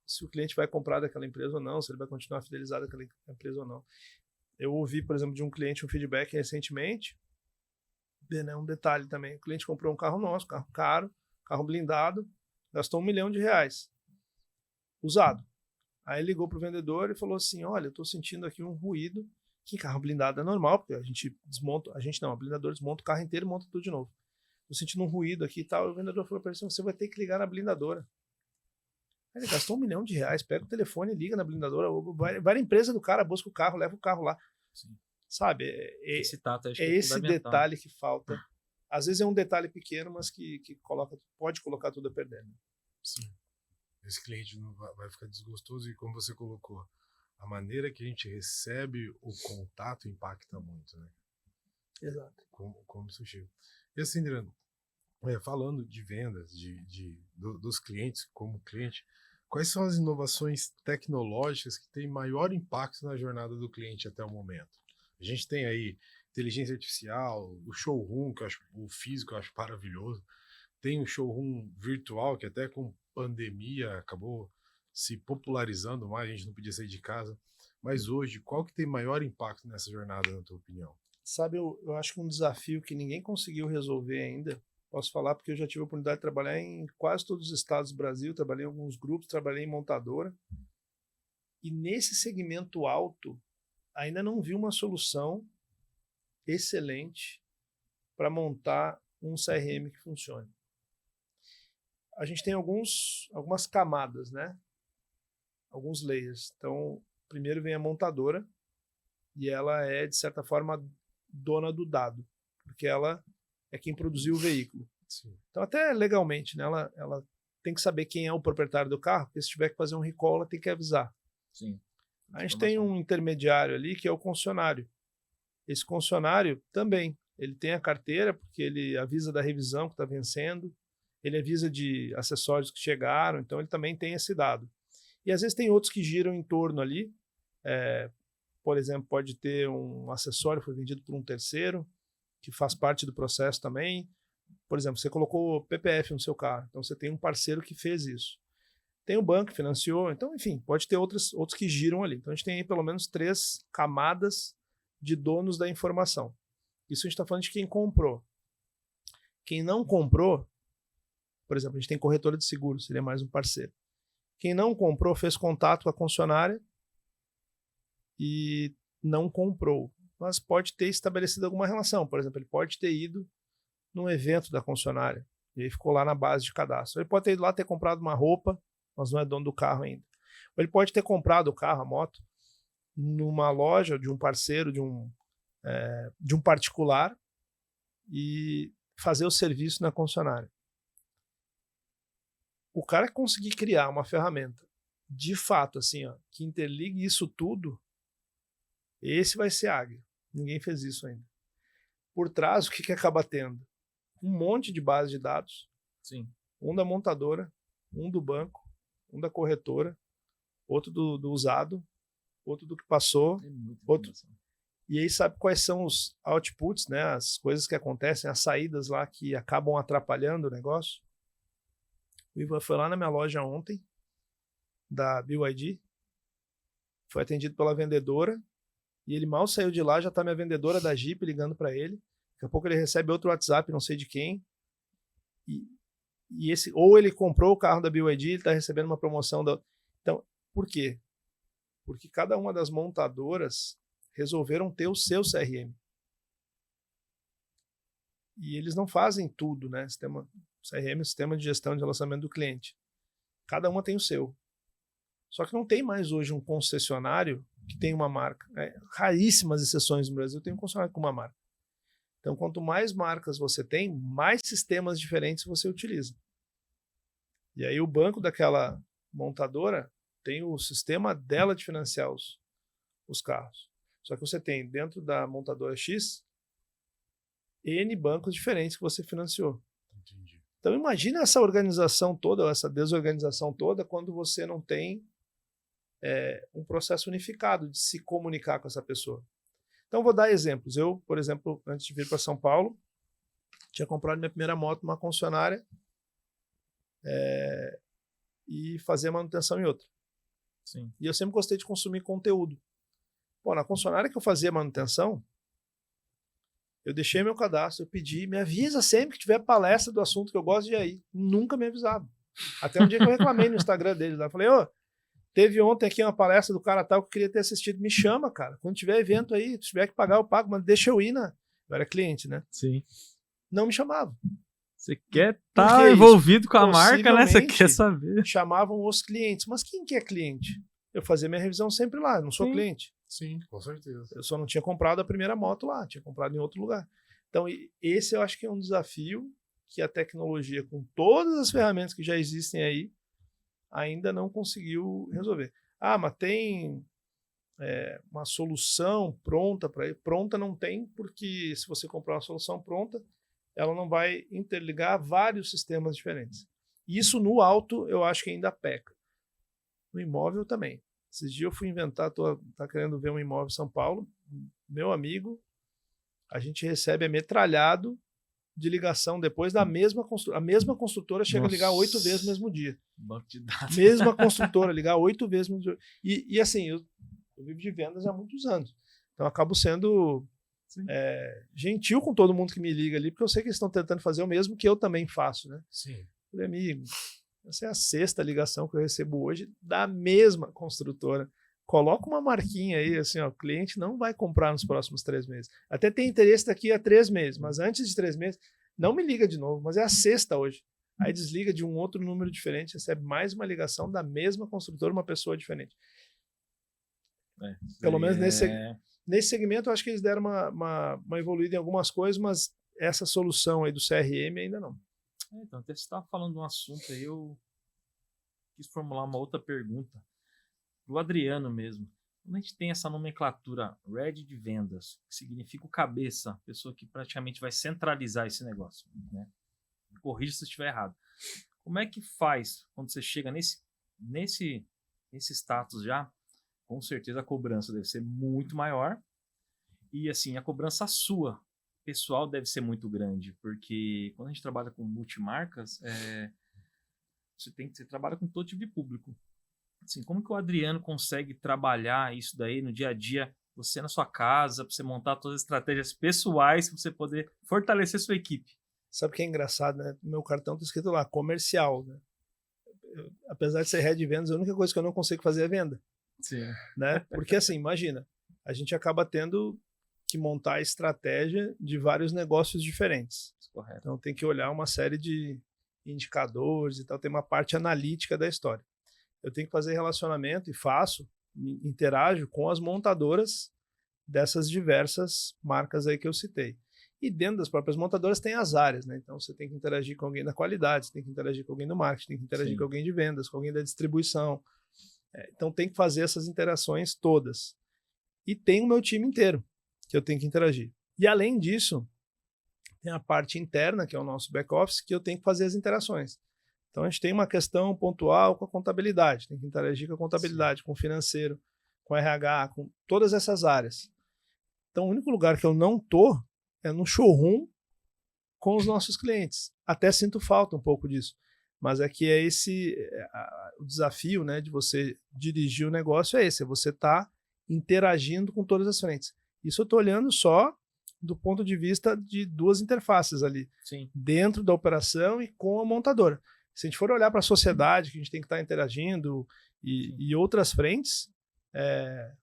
Speaker 3: se o cliente vai comprar daquela empresa ou não, se ele vai continuar fidelizado àquela empresa ou não. Eu ouvi, por exemplo, de um cliente um feedback recentemente, né, um detalhe também. O cliente comprou um carro nosso, carro caro, carro blindado, gastou R$1 milhão, usado. Aí ligou para o vendedor e falou assim, olha, eu estou sentindo aqui um ruído, que carro blindado é normal, porque a gente desmonta, o blindador desmonta o carro inteiro e monta tudo de novo. Estou sentindo um ruído aqui e tal. E o vendedor falou para ele, você vai ter que ligar na blindadora. Aí ele gastou R$1 milhão, pega o telefone e liga na blindadora, vai na empresa do cara, busca o carro, leva o carro lá.
Speaker 1: Sim.
Speaker 3: Sabe?
Speaker 1: Esse tato acho
Speaker 3: é
Speaker 1: que é
Speaker 3: esse detalhe que falta. Às vezes é um detalhe pequeno, mas que pode colocar tudo a perder. Né?
Speaker 2: Sim. Esse cliente não vai ficar desgostoso e, como você colocou, a maneira que a gente recebe o contato impacta muito, né?
Speaker 3: Exato.
Speaker 2: Como isso chega. E assim, Adriano, falando de vendas, dos clientes como cliente, quais são as inovações tecnológicas que têm maior impacto na jornada do cliente até o momento? A gente tem aí inteligência artificial, o showroom, que eu acho, o físico eu acho maravilhoso. Tem o showroom virtual, que até com pandemia acabou se popularizando mais, a gente não podia sair de casa. Mas hoje, qual que tem maior impacto nessa jornada, na tua opinião?
Speaker 3: Sabe, eu acho que um desafio que ninguém conseguiu resolver ainda, posso falar porque eu já tive a oportunidade de trabalhar em quase todos os estados do Brasil, trabalhei em alguns grupos, trabalhei em montadora, e nesse segmento alto, ainda não vi uma solução excelente para montar um CRM que funcione. A gente tem algumas camadas, né? Alguns layers. Então, primeiro vem a montadora, e ela é, de certa forma, dona do dado, porque ela é quem produziu o veículo.
Speaker 2: Sim.
Speaker 3: Então, até legalmente, né, ela tem que saber quem é o proprietário do carro, porque se tiver que fazer um recall, ela tem que avisar.
Speaker 1: Sim.
Speaker 3: A gente tem um intermediário ali, que é o concessionário. Esse concessionário também, ele tem a carteira, porque ele avisa da revisão que está vencendo, ele avisa de acessórios que chegaram, então ele também tem esse dado. E às vezes tem outros que giram em torno ali, por exemplo, pode ter um acessório que foi vendido por um terceiro, que faz parte do processo também. Por exemplo, você colocou PPF no seu carro, então você tem um parceiro que fez isso. Tem o banco que financiou, então, enfim, pode ter outros que giram ali. Então, a gente tem aí pelo menos 3 camadas de donos da informação. Isso a gente está falando de quem comprou. Quem não comprou, por exemplo, a gente tem corretora de seguro, seria mais um parceiro. Quem não comprou fez contato com a concessionária e não comprou, mas pode ter estabelecido alguma relação. Por exemplo, ele pode ter ido num evento da concessionária e aí ficou lá na base de cadastro. Ele pode ter ido lá ter comprado uma roupa, mas não é dono do carro ainda. Ou ele pode ter comprado o carro, a moto, numa loja de um parceiro, de um particular, e fazer o serviço na concessionária. O cara conseguir criar uma ferramenta, de fato, assim, ó, que interligue isso tudo, esse vai ser águia. Ninguém fez isso ainda. Por trás, o que acaba tendo? Um monte de base de dados.
Speaker 1: Sim.
Speaker 3: Um da montadora, um do banco, um da corretora, outro do usado, outro do que passou, outro. E aí sabe quais são os outputs, né? As coisas que acontecem, as saídas lá que acabam atrapalhando o negócio. O Ivan foi lá na minha loja ontem, da BYD, foi atendido pela vendedora, e ele mal saiu de lá, já está minha vendedora da Jeep ligando para ele. Daqui a pouco ele recebe outro WhatsApp, não sei de quem. E esse, ou ele comprou o carro da BYD, ele está recebendo uma promoção da. Então, por quê? Porque cada uma das montadoras resolveram ter o seu CRM. E eles não fazem tudo, né? CRM é o Sistema de Gestão de Relacionamento do Cliente. Cada uma tem o seu. Só que não tem mais hoje um concessionário que tem uma marca. Raríssimas exceções no Brasil tem um concessionário com uma marca. Então, quanto mais marcas você tem, mais sistemas diferentes você utiliza. E aí o banco daquela montadora tem o sistema dela de financiar os carros. Só que você tem dentro da montadora X N bancos diferentes que você financiou.
Speaker 2: Entendi.
Speaker 3: Então imagina essa organização toda, essa desorganização toda, quando você não tem um processo unificado de se comunicar com essa pessoa. Então vou dar exemplos. Eu, por exemplo, antes de vir para São Paulo, tinha comprado minha primeira moto numa concessionária e fazer manutenção em outra.
Speaker 1: Sim.
Speaker 3: E eu sempre gostei de consumir conteúdo. Pô, na concessionária que eu fazia manutenção, eu deixei meu cadastro, eu pedi, me avisa sempre que tiver palestra do assunto que eu gosto de ir. Nunca me avisaram. Até um dia que eu reclamei no Instagram deles lá. Falei, teve ontem aqui uma palestra do cara tal que eu queria ter assistido. Me chama, cara. Quando tiver evento aí, se tiver que pagar, eu pago, mas deixa eu ir, né? Eu era cliente, né?
Speaker 1: Sim.
Speaker 3: Não me chamavam.
Speaker 1: Você quer estar envolvido com a marca, né? Você quer
Speaker 3: Possivelmente
Speaker 1: saber.
Speaker 3: chamavam os clientes. Mas quem que é cliente? Eu fazia minha revisão sempre lá, eu não sou
Speaker 1: Sim.
Speaker 3: cliente.
Speaker 2: Sim, com certeza.
Speaker 3: Eu só não tinha comprado a primeira moto lá, tinha comprado em outro lugar. Então, esse eu acho que é um desafio que a tecnologia, com todas as ferramentas que já existem aí, ainda não conseguiu resolver. Ah, mas tem uma solução pronta para ir? Pronta não tem, porque se você comprar uma solução pronta, ela não vai interligar vários sistemas diferentes. Isso no auto eu acho que ainda peca. No imóvel também. Esses dias eu fui inventar, tá querendo ver um imóvel em São Paulo, meu amigo, a gente recebe metralhado de ligação depois da mesma construtora. A mesma construtora chega a ligar 8 vezes no mesmo dia.
Speaker 1: Banco de dados.
Speaker 3: Mesma construtora, ligar 8 vezes no mesmo dia. E assim, eu vivo de vendas há muitos anos. Então eu acabo sendo gentil com todo mundo que me liga ali, porque eu sei que eles estão tentando fazer o mesmo que eu também faço, né?
Speaker 2: Sim.
Speaker 3: Falei, amigo, essa é a 6ª ligação que eu recebo hoje da mesma construtora. Coloca uma marquinha aí, assim, ó, o cliente não vai comprar nos próximos 3 meses. Até tem interesse daqui a 3 meses, mas antes de 3 meses, não me liga de novo, mas é a 6ª hoje. Aí desliga de um outro número diferente, recebe mais uma ligação da mesma construtora, uma pessoa diferente. Pelo menos nesse segmento, eu acho que eles deram uma evoluída em algumas coisas, mas essa solução aí do CRM ainda não.
Speaker 1: Então, até você estava falando de um assunto aí, eu quis formular uma outra pergunta. Do Adriano mesmo. Quando a gente tem essa nomenclatura Red de vendas, que significa o cabeça, a pessoa que praticamente vai centralizar esse negócio, né? Corrija se eu estiver errado. Como é que faz quando você chega nesse status já? Com certeza a cobrança deve ser muito maior e assim, a cobrança sua, pessoal, deve ser muito grande, porque quando a gente trabalha com multimarcas, você trabalha com todo tipo de público. Assim, como que o Adriano consegue trabalhar isso daí no dia a dia, você na sua casa, para você montar todas as estratégias pessoais para você poder fortalecer sua equipe?
Speaker 3: Sabe o que é engraçado, né? No meu cartão está escrito lá, comercial, né? Apesar de ser head de vendas, a única coisa que eu não consigo fazer é venda.
Speaker 1: Sim.
Speaker 3: Né? Porque assim, imagina, a gente acaba tendo que montar a estratégia de vários negócios diferentes.
Speaker 1: Correto.
Speaker 3: Então tem que olhar uma série de indicadores e tal, tem uma parte analítica da história. Eu tenho que fazer relacionamento e faço, interajo com as montadoras dessas diversas marcas aí que eu citei. E dentro das próprias montadoras tem as áreas, né? Então você tem que interagir com alguém da qualidade, você tem que interagir com alguém do marketing, tem que interagir
Speaker 1: Sim.
Speaker 3: com alguém de vendas, com alguém da distribuição. Então tem que fazer essas interações todas. E tem o meu time inteiro que eu tenho que interagir. E além disso, tem a parte interna, que é o nosso back-office, que eu tenho que fazer as interações. Então a gente tem uma questão pontual com a contabilidade, tem que interagir com a contabilidade, com o financeiro, com o RH, com todas essas áreas. Então o único lugar que eu não tô é no showroom com os nossos clientes. Até sinto falta um pouco disso. Mas é que o desafio, né, de você dirigir o negócio é esse, é você estar interagindo com todas as frentes. Isso eu estou olhando só do ponto de vista de 2 interfaces ali,
Speaker 1: Sim.
Speaker 3: dentro da operação e com a montadora. Se a gente for olhar para a sociedade, que a gente tem que estar interagindo, e outras frentes,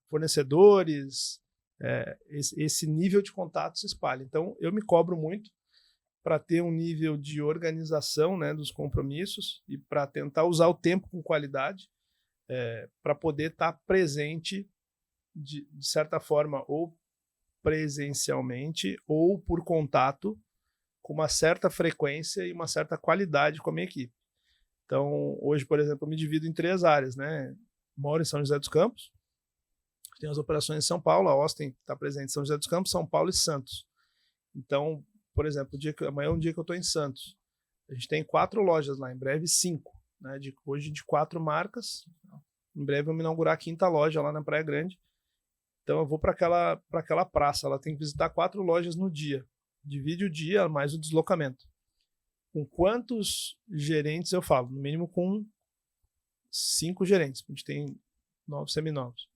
Speaker 3: fornecedores, esse nível de contato se espalha. Então, eu me cobro muito para ter um nível de organização, né, dos compromissos e para tentar usar o tempo com qualidade, para poder estar presente de certa forma, ou presencialmente ou por contato com uma certa frequência e uma certa qualidade com a minha equipe. Então, hoje, por exemplo, eu me divido em 3 áreas, né? Moro em São José dos Campos, tem as operações em São Paulo, a Austin está presente em São José dos Campos, São Paulo e Santos. Então, por exemplo, amanhã é um dia que eu estou em Santos. A gente tem 4 lojas lá, em breve 5, né? Hoje de 4 marcas. Em breve eu vou inaugurar a 5ª loja lá na Praia Grande. Então eu vou para aquela praça, ela tem que visitar 4 lojas no dia. Divide o dia mais o deslocamento. Com quantos gerentes eu falo? No mínimo com 5 gerentes. A gente tem 9 seminovos.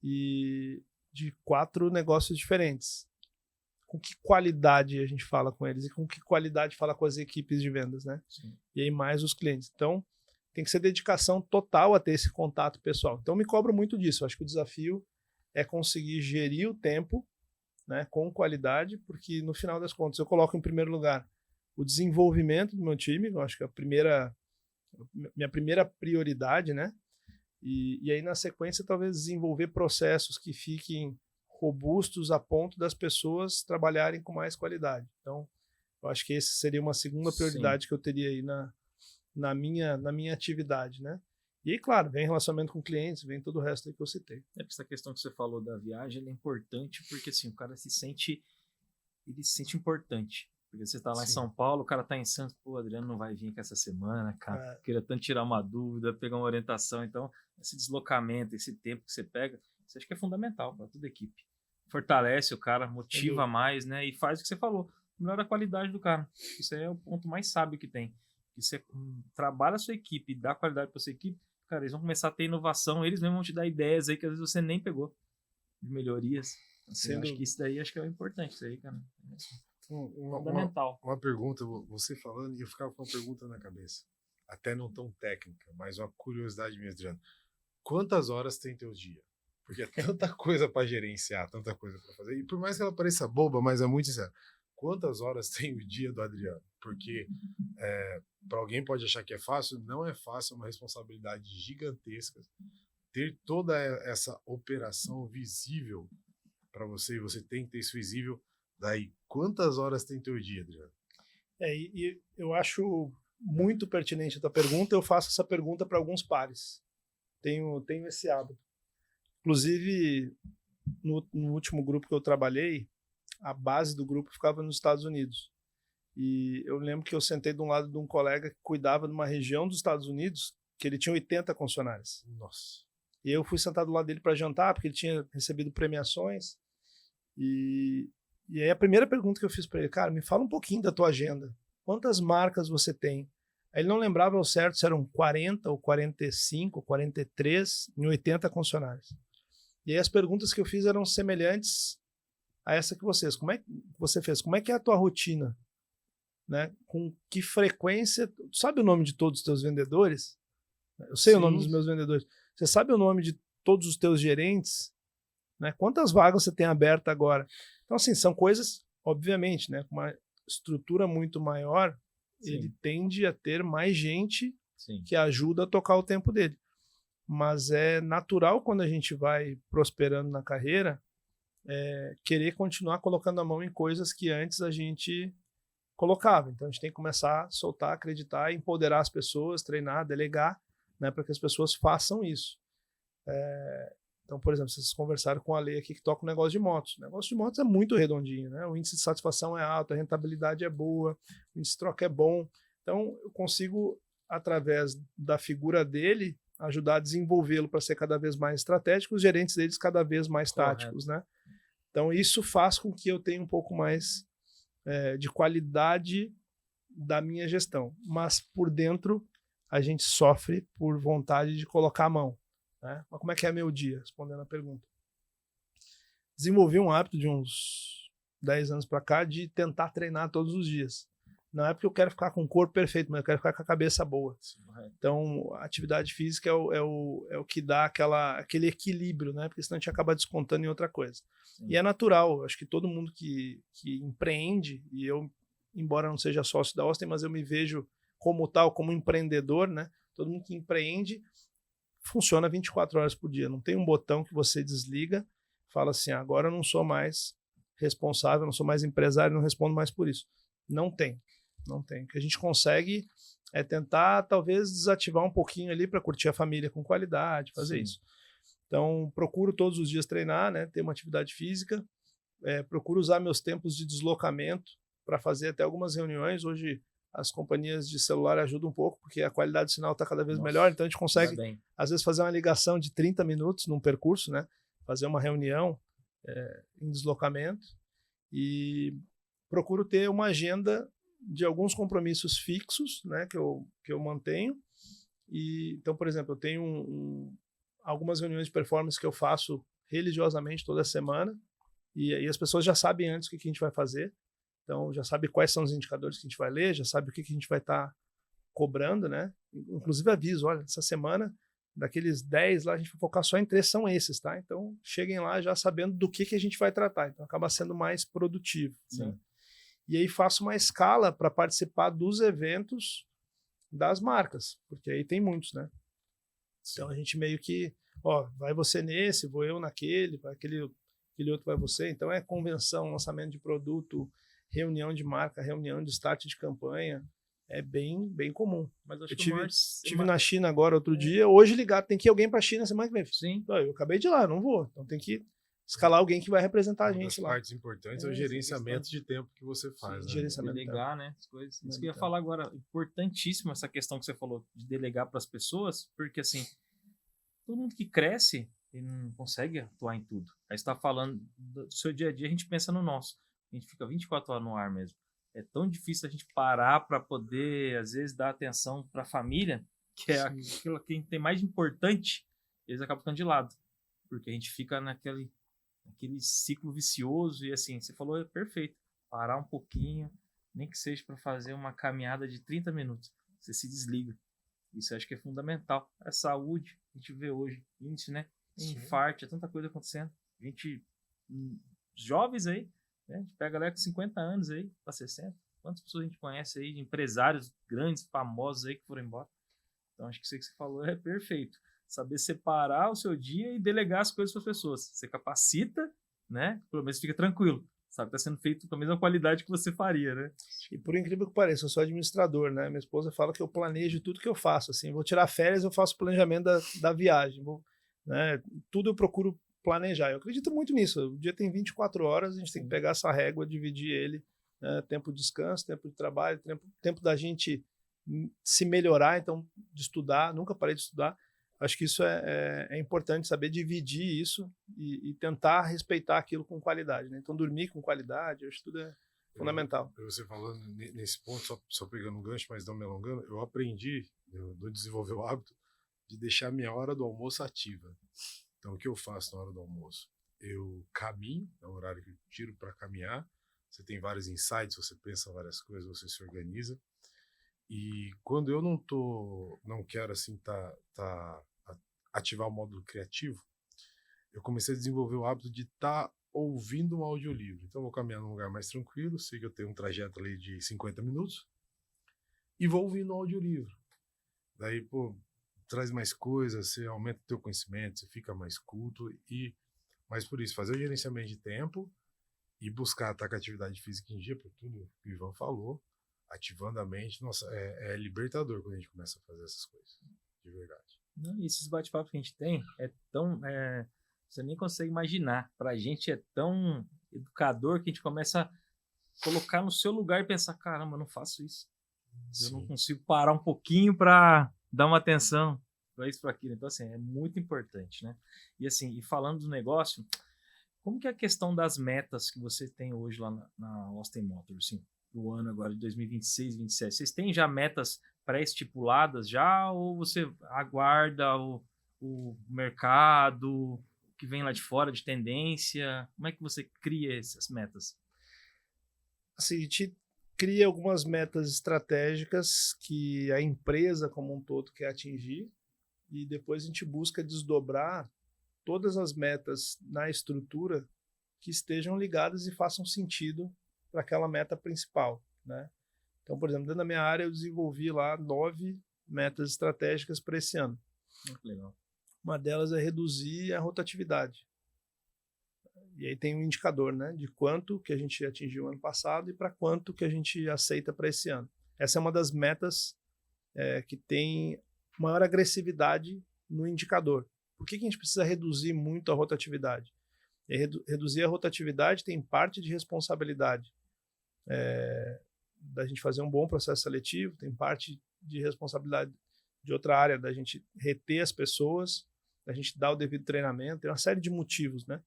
Speaker 3: E de 4 negócios diferentes. Com que qualidade a gente fala com eles e com que qualidade fala com as equipes de vendas, né?
Speaker 1: Sim.
Speaker 3: E aí mais os clientes. Então, tem que ser dedicação total a ter esse contato pessoal. Então, eu me cobro muito disso. Eu acho que o desafio é conseguir gerir o tempo, né, com qualidade, porque no final das contas eu coloco em primeiro lugar o desenvolvimento do meu time. Eu acho que é minha primeira prioridade, né? E aí, na sequência, talvez desenvolver processos que fiquem robustos a ponto das pessoas trabalharem com mais qualidade. Então, eu acho que esse seria uma segunda prioridade que eu teria aí na minha atividade, né? E aí, claro, vem relacionamento com clientes, vem todo o resto aí que eu citei.
Speaker 1: Essa questão que você falou da viagem, ela é importante porque assim, o cara se sente importante. Porque você tá lá em São Paulo, o cara tá em Santos, pô, o Adriano não vai vir aqui essa semana, cara. Queria tanto tirar uma dúvida, pegar uma orientação. Então, esse deslocamento, esse tempo que você pega, você acha que é fundamental para toda a equipe. Fortalece o cara, motiva mais, né? E faz o que você falou, melhora a qualidade do cara. Isso aí é o ponto mais sábio que tem. Que você trabalha a sua equipe e dá qualidade para sua equipe, cara, eles vão começar a ter inovação, eles mesmos vão te dar ideias aí que às vezes você nem pegou, de melhorias. Assim, eu acho que isso daí acho que é importante, isso aí, cara. Fundamental.
Speaker 2: Uma pergunta, você falando, e eu ficava com uma pergunta na cabeça, até não tão técnica, mas uma curiosidade minha, Adriano. Quantas horas tem teu dia? Porque é tanta coisa para gerenciar, tanta coisa para fazer. E por mais que ela pareça boba, mas é muito sincero. Quantas horas tem o dia do Adriano? Porque para alguém pode achar que é fácil, não é fácil, é uma responsabilidade gigantesca. Ter toda essa operação visível para você, e você tem que ter isso visível. Daí, quantas horas tem teu dia, Adriano?
Speaker 3: E eu acho muito pertinente a tua pergunta. Eu faço essa pergunta para alguns pares. Tenho esse hábito. Inclusive, no último grupo que eu trabalhei, a base do grupo ficava nos Estados Unidos. E eu lembro que eu sentei de um lado de um colega que cuidava de uma região dos Estados Unidos que ele tinha 80 concessionárias.
Speaker 2: Nossa.
Speaker 3: E eu fui sentado do lado dele para jantar, porque ele tinha recebido premiações. E aí a primeira pergunta que eu fiz para ele, cara, me fala um pouquinho da tua agenda. Quantas marcas você tem? Aí ele não lembrava ao certo se eram 40 ou 45 ou 43 em 80 concessionárias. E aí as perguntas que eu fiz eram semelhantes a essa que como é que você fez? Como é que é a tua rotina? Né? Com que frequência? Sabe o nome de todos os teus vendedores? Eu sei o nome dos meus vendedores. Você sabe o nome de todos os teus gerentes? Né? Quantas vagas você tem aberta agora? Então, assim, são coisas, obviamente, né? Com uma estrutura muito maior, ele tende a ter mais gente que ajuda a tocar o tempo dele. Mas é natural, quando a gente vai prosperando na carreira, querer continuar colocando a mão em coisas que antes a gente colocava. Então a gente tem que começar a soltar, acreditar, empoderar as pessoas, treinar, delegar, né, para que as pessoas façam isso. Então, por exemplo, vocês conversaram com a Lei aqui que toca o negócio de motos. O negócio de motos é muito redondinho, né? O índice de satisfação é alto, a rentabilidade é boa, o índice de troca é bom. Então eu consigo, através da figura dele, ajudar a desenvolvê-lo para ser cada vez mais estratégico, os gerentes deles cada vez mais táticos, né? Então isso faz com que eu tenha um pouco mais de qualidade da minha gestão. Mas por dentro a gente sofre por vontade de colocar a mão. Né? Mas como é que é meu dia? Respondendo a pergunta. Desenvolvi um hábito de uns 10 anos para cá de tentar treinar todos os dias. Não é porque eu quero ficar com o corpo perfeito, mas eu quero ficar com a cabeça boa. Então, a atividade física é o que dá aquele equilíbrio, né? Porque senão a gente acaba descontando em outra coisa. Sim. E é natural, acho que todo mundo que empreende, e eu, embora não seja sócio da Austin, mas eu me vejo como tal, como empreendedor, né? Todo mundo que empreende funciona 24 horas por dia. Não tem um botão que você desliga, fala assim, agora eu não sou mais responsável, não sou mais empresário, não respondo mais por isso. Não tem. O que a gente consegue é tentar, talvez, desativar um pouquinho ali para curtir a família com qualidade, fazer isso. Então, procuro todos os dias treinar, né, ter uma atividade física, procuro usar meus tempos de deslocamento para fazer até algumas reuniões. Hoje, as companhias de celular ajudam um pouco, porque a qualidade do sinal está cada vez melhor, então a gente consegue, às vezes, fazer uma ligação de 30 minutos num percurso, né, fazer uma reunião em deslocamento, e procuro ter uma agenda de alguns compromissos fixos, né, que eu mantenho. E, então, por exemplo, eu tenho algumas reuniões de performance que eu faço religiosamente toda semana, e aí as pessoas já sabem antes o que a gente vai fazer, então já sabe quais são os indicadores que a gente vai ler, já sabe o que a gente vai estar cobrando, né? Inclusive aviso, olha, essa semana, daqueles 10 lá, a gente vai focar só em 3, são esses, tá? Então cheguem lá já sabendo do que a gente vai tratar, então acaba sendo mais produtivo. Né? E aí faço uma escala para participar dos eventos das marcas, porque aí tem muitos, né? Então a gente meio que, vai você nesse, vou eu naquele, vai aquele outro vai você. Então é convenção, lançamento de produto, reunião de marca, reunião de start de campanha. É bem, bem comum. Mas eu tive na China agora outro dia, hoje ligado, tem que ir alguém para a China semana que vem.
Speaker 1: Sim.
Speaker 3: Eu acabei de ir lá, não vou. Então tem que escalar alguém que vai representar a gente lá.
Speaker 2: Uma das partes importantes é o gerenciamento de tempo que você faz.
Speaker 1: Gerenciamento delegar, né? As coisas. Isso que eu ia falar agora, importantíssimo essa questão que você falou de delegar para as pessoas, porque assim, todo mundo que cresce, ele não consegue atuar em tudo. Aí você está falando do seu dia a dia, a gente pensa no nosso. A gente fica 24 horas no ar mesmo. É tão difícil a gente parar para poder, às vezes, dar atenção para a família, que é aquilo que tem mais de importante, eles acabam ficando de lado. Porque a gente fica naquele ciclo vicioso. E assim, você falou, é perfeito. Parar um pouquinho, nem que seja para fazer uma caminhada de 30 minutos. Você se desliga. Isso eu acho que é fundamental. A saúde, a gente vê hoje, índice, né? Infarto, é tanta coisa acontecendo. A gente, jovens aí, né? A gente pega a galera com 50 anos aí, para 60. Quantas pessoas a gente conhece aí, de empresários grandes, famosos aí que foram embora? Então, acho que isso que você falou é perfeito. Saber separar o seu dia e delegar as coisas para as pessoas. Você capacita, né? Pelo menos fica tranquilo. Sabe que está sendo feito com a mesma qualidade que você faria, né?
Speaker 3: E por incrível que pareça, eu sou administrador, né? Minha esposa fala que eu planejo tudo que eu faço. Assim, vou tirar férias, eu faço planejamento da viagem. Né? Tudo eu procuro planejar. Eu acredito muito nisso. O dia tem 24 horas, a gente tem que pegar essa régua, dividir ele. Né? Tempo de descanso, tempo de trabalho, tempo da gente se melhorar, então, de estudar. Nunca parei de estudar. Acho que isso é importante, saber dividir isso e tentar respeitar aquilo com qualidade. Né? Então, dormir com qualidade, acho que tudo é fundamental.
Speaker 2: Você falando nesse ponto, só pegando um gancho, mas não me alongando, eu aprendi, eu desenvolver o hábito de deixar minha hora do almoço ativa. Então, o que eu faço na hora do almoço? Eu caminho, é o horário que eu tiro para caminhar. Você tem vários insights, você pensa várias coisas, você se organiza. E quando eu não quero assim ativar o módulo criativo, eu comecei a desenvolver o hábito de estar ouvindo um audiolivro. Então eu vou caminhar num lugar mais tranquilo, sei que eu tenho um trajeto ali de 50 minutos e vou ouvindo um audiolivro. Daí, traz mais coisas, você aumenta o teu conhecimento, você fica mais culto mas por isso, fazer o gerenciamento de tempo e buscar estar com a atividade física em dia, por tudo que o Ivan falou, ativando a mente, nossa, é libertador quando a gente começa a fazer essas coisas, de verdade.
Speaker 1: Não, e esses bate-papos que a gente tem é tão... você nem consegue imaginar. Pra gente é tão educador que a gente começa a colocar no seu lugar e pensar, caramba, eu não faço isso. Sim. Eu não consigo parar um pouquinho para dar uma atenção para isso, para aquilo. Então, assim, é muito importante, né? E assim, e falando do negócio, como que é a questão das metas que você tem hoje lá na Austin Motors, assim, do ano agora de 2026, 2027? Vocês têm já metas pré-estipuladas já, ou você aguarda o mercado que vem lá de fora de tendência? Como é que você cria essas metas?
Speaker 3: Assim, a gente cria algumas metas estratégicas que a empresa como um todo quer atingir e depois a gente busca desdobrar todas as metas na estrutura que estejam ligadas e façam sentido para aquela meta principal, né? Então, por exemplo, dentro da minha área eu desenvolvi lá 9 metas estratégicas para esse ano.
Speaker 1: Muito legal.
Speaker 3: Uma delas é reduzir a rotatividade. E aí tem um indicador, né, de quanto que a gente atingiu ano passado e para quanto que a gente aceita para esse ano. Essa é uma das metas que tem maior agressividade no indicador. Por que a gente precisa reduzir muito a rotatividade? Reduzir a rotatividade tem parte de responsabilidade da gente fazer um bom processo seletivo, tem parte de responsabilidade de outra área, da gente reter as pessoas, da gente dar o devido treinamento, tem uma série de motivos, né?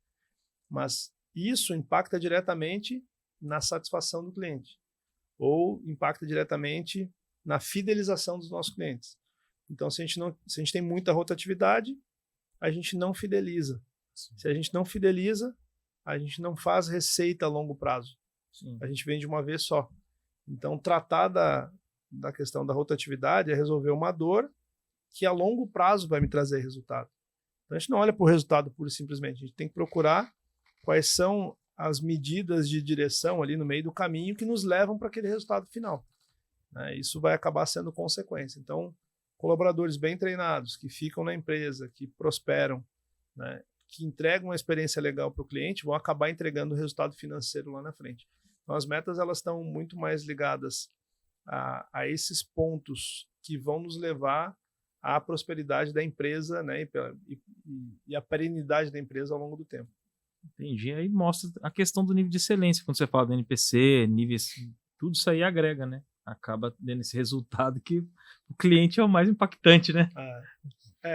Speaker 3: Mas isso impacta diretamente na satisfação do cliente ou impacta diretamente na fidelização dos nossos clientes. Então, se a gente tem muita rotatividade, a gente não fideliza. Sim. Se a gente não fideliza, a gente não faz receita a longo prazo. Sim. A gente vende uma vez só. Então, tratar da questão da rotatividade é resolver uma dor que a longo prazo vai me trazer resultado. Então, a gente não olha para o resultado pura e simplesmente. A gente tem que procurar quais são as medidas de direção ali no meio do caminho que nos levam para aquele resultado final. Isso vai acabar sendo consequência. Então, colaboradores bem treinados, que ficam na empresa, que prosperam, né, que entregam uma experiência legal para o cliente, vão acabar entregando o resultado financeiro lá na frente. Então, as metas elas estão muito mais ligadas a esses pontos que vão nos levar à prosperidade da empresa, né, e a perenidade da empresa ao longo do tempo.
Speaker 1: Entendi. Aí mostra a questão do nível de excelência, quando você fala do NPC, níveis, tudo isso aí agrega, né? Acaba dando esse resultado que o cliente é o mais impactante, né?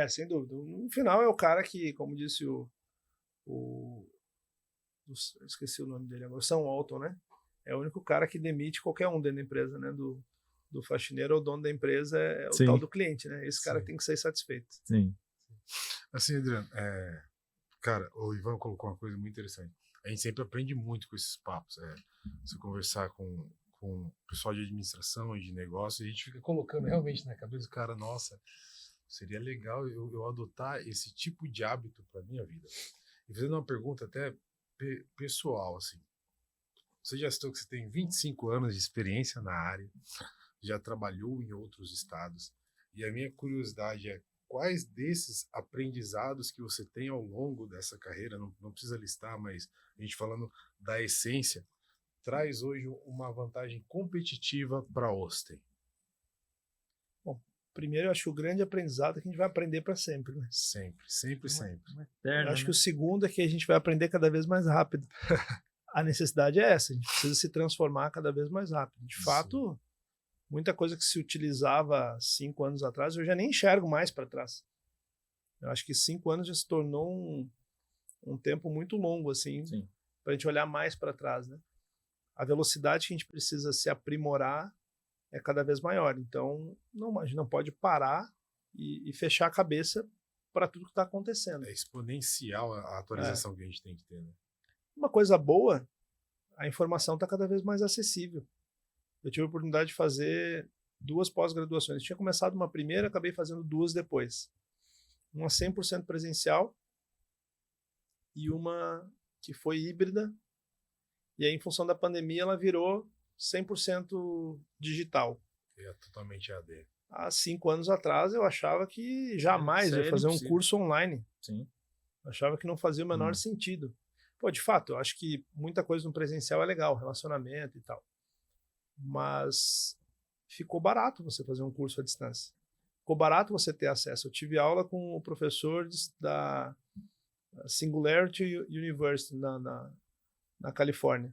Speaker 3: Sem dúvida. No final é o cara que, como disse esqueci o nome dele agora, Sam Walton, né? É o único cara que demite qualquer um dentro da empresa, né? Do faxineiro ao dono da empresa é o tal do cliente, né? Esse cara tem que ser satisfeito.
Speaker 1: Sim.
Speaker 2: Assim, Adriano, cara, o Ivan colocou uma coisa muito interessante. A gente sempre aprende muito com esses papos. Você conversar com o pessoal de administração e de negócio, a gente fica colocando realmente na cabeça do cara, nossa, seria legal eu adotar esse tipo de hábito para minha vida. E fazendo uma pergunta até pessoal, assim. Você já citou que você tem 25 anos de experiência na área, já trabalhou em outros estados, e a minha curiosidade é quais desses aprendizados que você tem ao longo dessa carreira, não precisa listar, mas a gente falando da essência, traz hoje uma vantagem competitiva para a Osten?
Speaker 3: Bom, primeiro eu acho que o grande aprendizado é que a gente vai aprender para sempre, né?
Speaker 2: Sempre.
Speaker 3: Eu acho que o segundo é que a gente vai aprender cada vez mais rápido. A necessidade é essa, a gente precisa se transformar cada vez mais rápido. De fato, muita coisa que se utilizava 5 anos atrás, eu já nem enxergo mais para trás. Eu acho que 5 anos já se tornou um tempo muito longo, assim, para a gente olhar mais para trás, né? A velocidade que a gente precisa se aprimorar é cada vez maior. Então, a gente não pode parar e fechar a cabeça para tudo que está acontecendo.
Speaker 2: É exponencial a atualização que a gente tem que ter, né?
Speaker 3: Uma coisa boa, a informação está cada vez mais acessível. Eu tive a oportunidade de fazer 2 pós-graduações. Eu tinha começado uma primeira, acabei fazendo 2 depois. Uma 100% presencial e uma que foi híbrida. E aí, em função da pandemia, ela virou 100% digital.
Speaker 2: É totalmente AD.
Speaker 3: Há 5 anos atrás, eu achava que jamais ia fazer um curso online.
Speaker 1: Sim.
Speaker 3: Eu achava que não fazia o menor sentido. Pô, de fato, eu acho que muita coisa no presencial é legal, relacionamento e tal. Mas ficou barato você fazer um curso à distância. Ficou barato você ter acesso. Eu tive aula com o professor da Singularity University na Califórnia.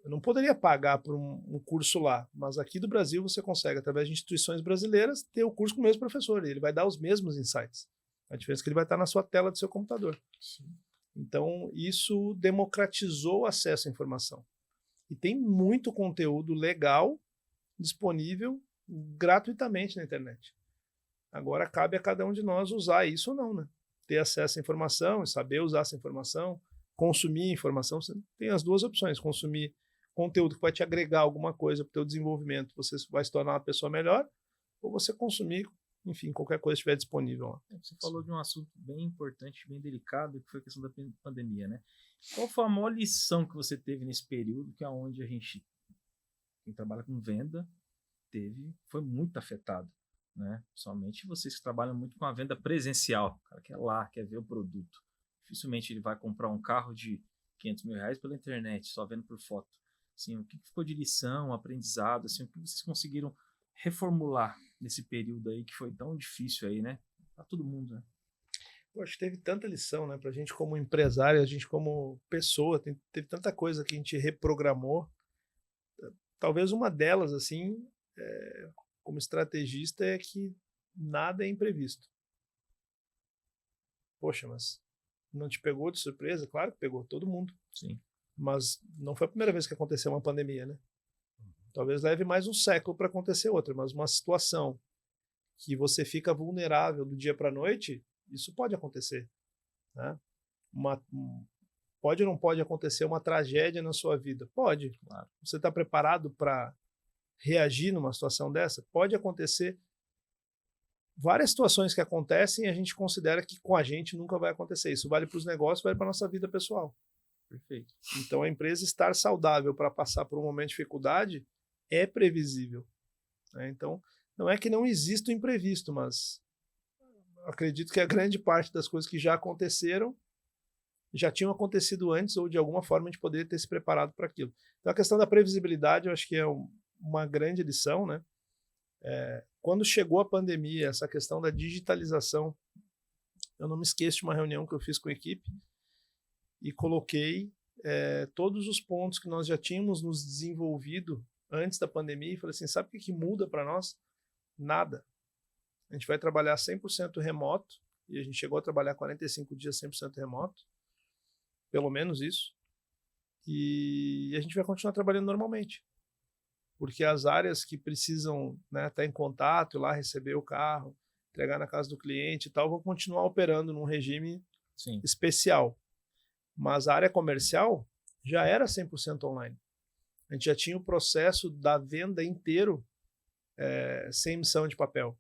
Speaker 3: Eu não poderia pagar por um curso lá, mas aqui do Brasil você consegue, através de instituições brasileiras, ter o curso com o mesmo professor. Ele vai dar os mesmos insights. A diferença é que ele vai estar na sua tela do seu computador. Sim. Então, isso democratizou o acesso à informação. E tem muito conteúdo legal disponível gratuitamente na internet. Agora, cabe a cada um de nós usar isso ou não, né? Ter acesso à informação, saber usar essa informação, consumir informação. Você tem as 2 opções. Consumir conteúdo que vai te agregar alguma coisa para o teu desenvolvimento, você vai se tornar uma pessoa melhor, ou você consumir, enfim, qualquer coisa que estiver disponível lá.
Speaker 1: Você falou de um assunto bem importante, bem delicado, que foi a questão da pandemia, né? Qual foi a maior lição que você teve nesse período, que é onde quem trabalha com venda, foi muito afetado, né? Principalmente vocês que trabalham muito com a venda presencial, o cara quer lá, quer ver o produto. Dificilmente ele vai comprar um carro de R$500 mil pela internet, só vendo por foto. Assim, o que ficou de lição, aprendizado, assim, o que vocês conseguiram reformular nesse período aí que foi tão difícil aí, né? Pra todo mundo, né?
Speaker 3: Eu acho que teve tanta lição, né? Pra gente como empresário, a gente como pessoa, teve tanta coisa que a gente reprogramou. Talvez uma delas, assim, como estrategista, é que nada é imprevisto. Poxa, mas não te pegou de surpresa? Claro que pegou, todo mundo.
Speaker 1: Sim.
Speaker 3: Mas não foi a primeira vez que aconteceu uma pandemia, né? Talvez leve mais um século para acontecer outra, mas uma situação que você fica vulnerável do dia para a noite, isso pode acontecer, né? Pode ou não pode acontecer uma tragédia na sua vida? Pode.
Speaker 1: Claro.
Speaker 3: Você está preparado para reagir numa situação dessa? Pode acontecer. Várias situações que acontecem e a gente considera que com a gente nunca vai acontecer. Isso vale para os negócios, vale para a nossa vida pessoal.
Speaker 1: Perfeito.
Speaker 3: Então a empresa estar saudável para passar por um momento de dificuldade é previsível, né? Então não é que não exista o imprevisto, mas acredito que a grande parte das coisas que já aconteceram já tinham acontecido antes ou de alguma forma a gente poderia ter se preparado para aquilo. Então a questão da previsibilidade eu acho que é uma grande lição, né? Quando chegou a pandemia, essa questão da digitalização, eu não me esqueço de uma reunião que eu fiz com a equipe e coloquei todos os pontos que nós já tínhamos nos desenvolvido antes da pandemia e falei assim, sabe o que muda para nós? Nada. A gente vai trabalhar 100% remoto e a gente chegou a trabalhar 45 dias 100% remoto, pelo menos isso, e a gente vai continuar trabalhando normalmente. Porque as áreas que precisam, né, estar em contato, ir lá receber o carro, entregar na casa do cliente e tal, vão continuar operando num regime especial. Mas a área comercial já era 100% online. A gente já tinha o processo da venda inteiro sem emissão de papel.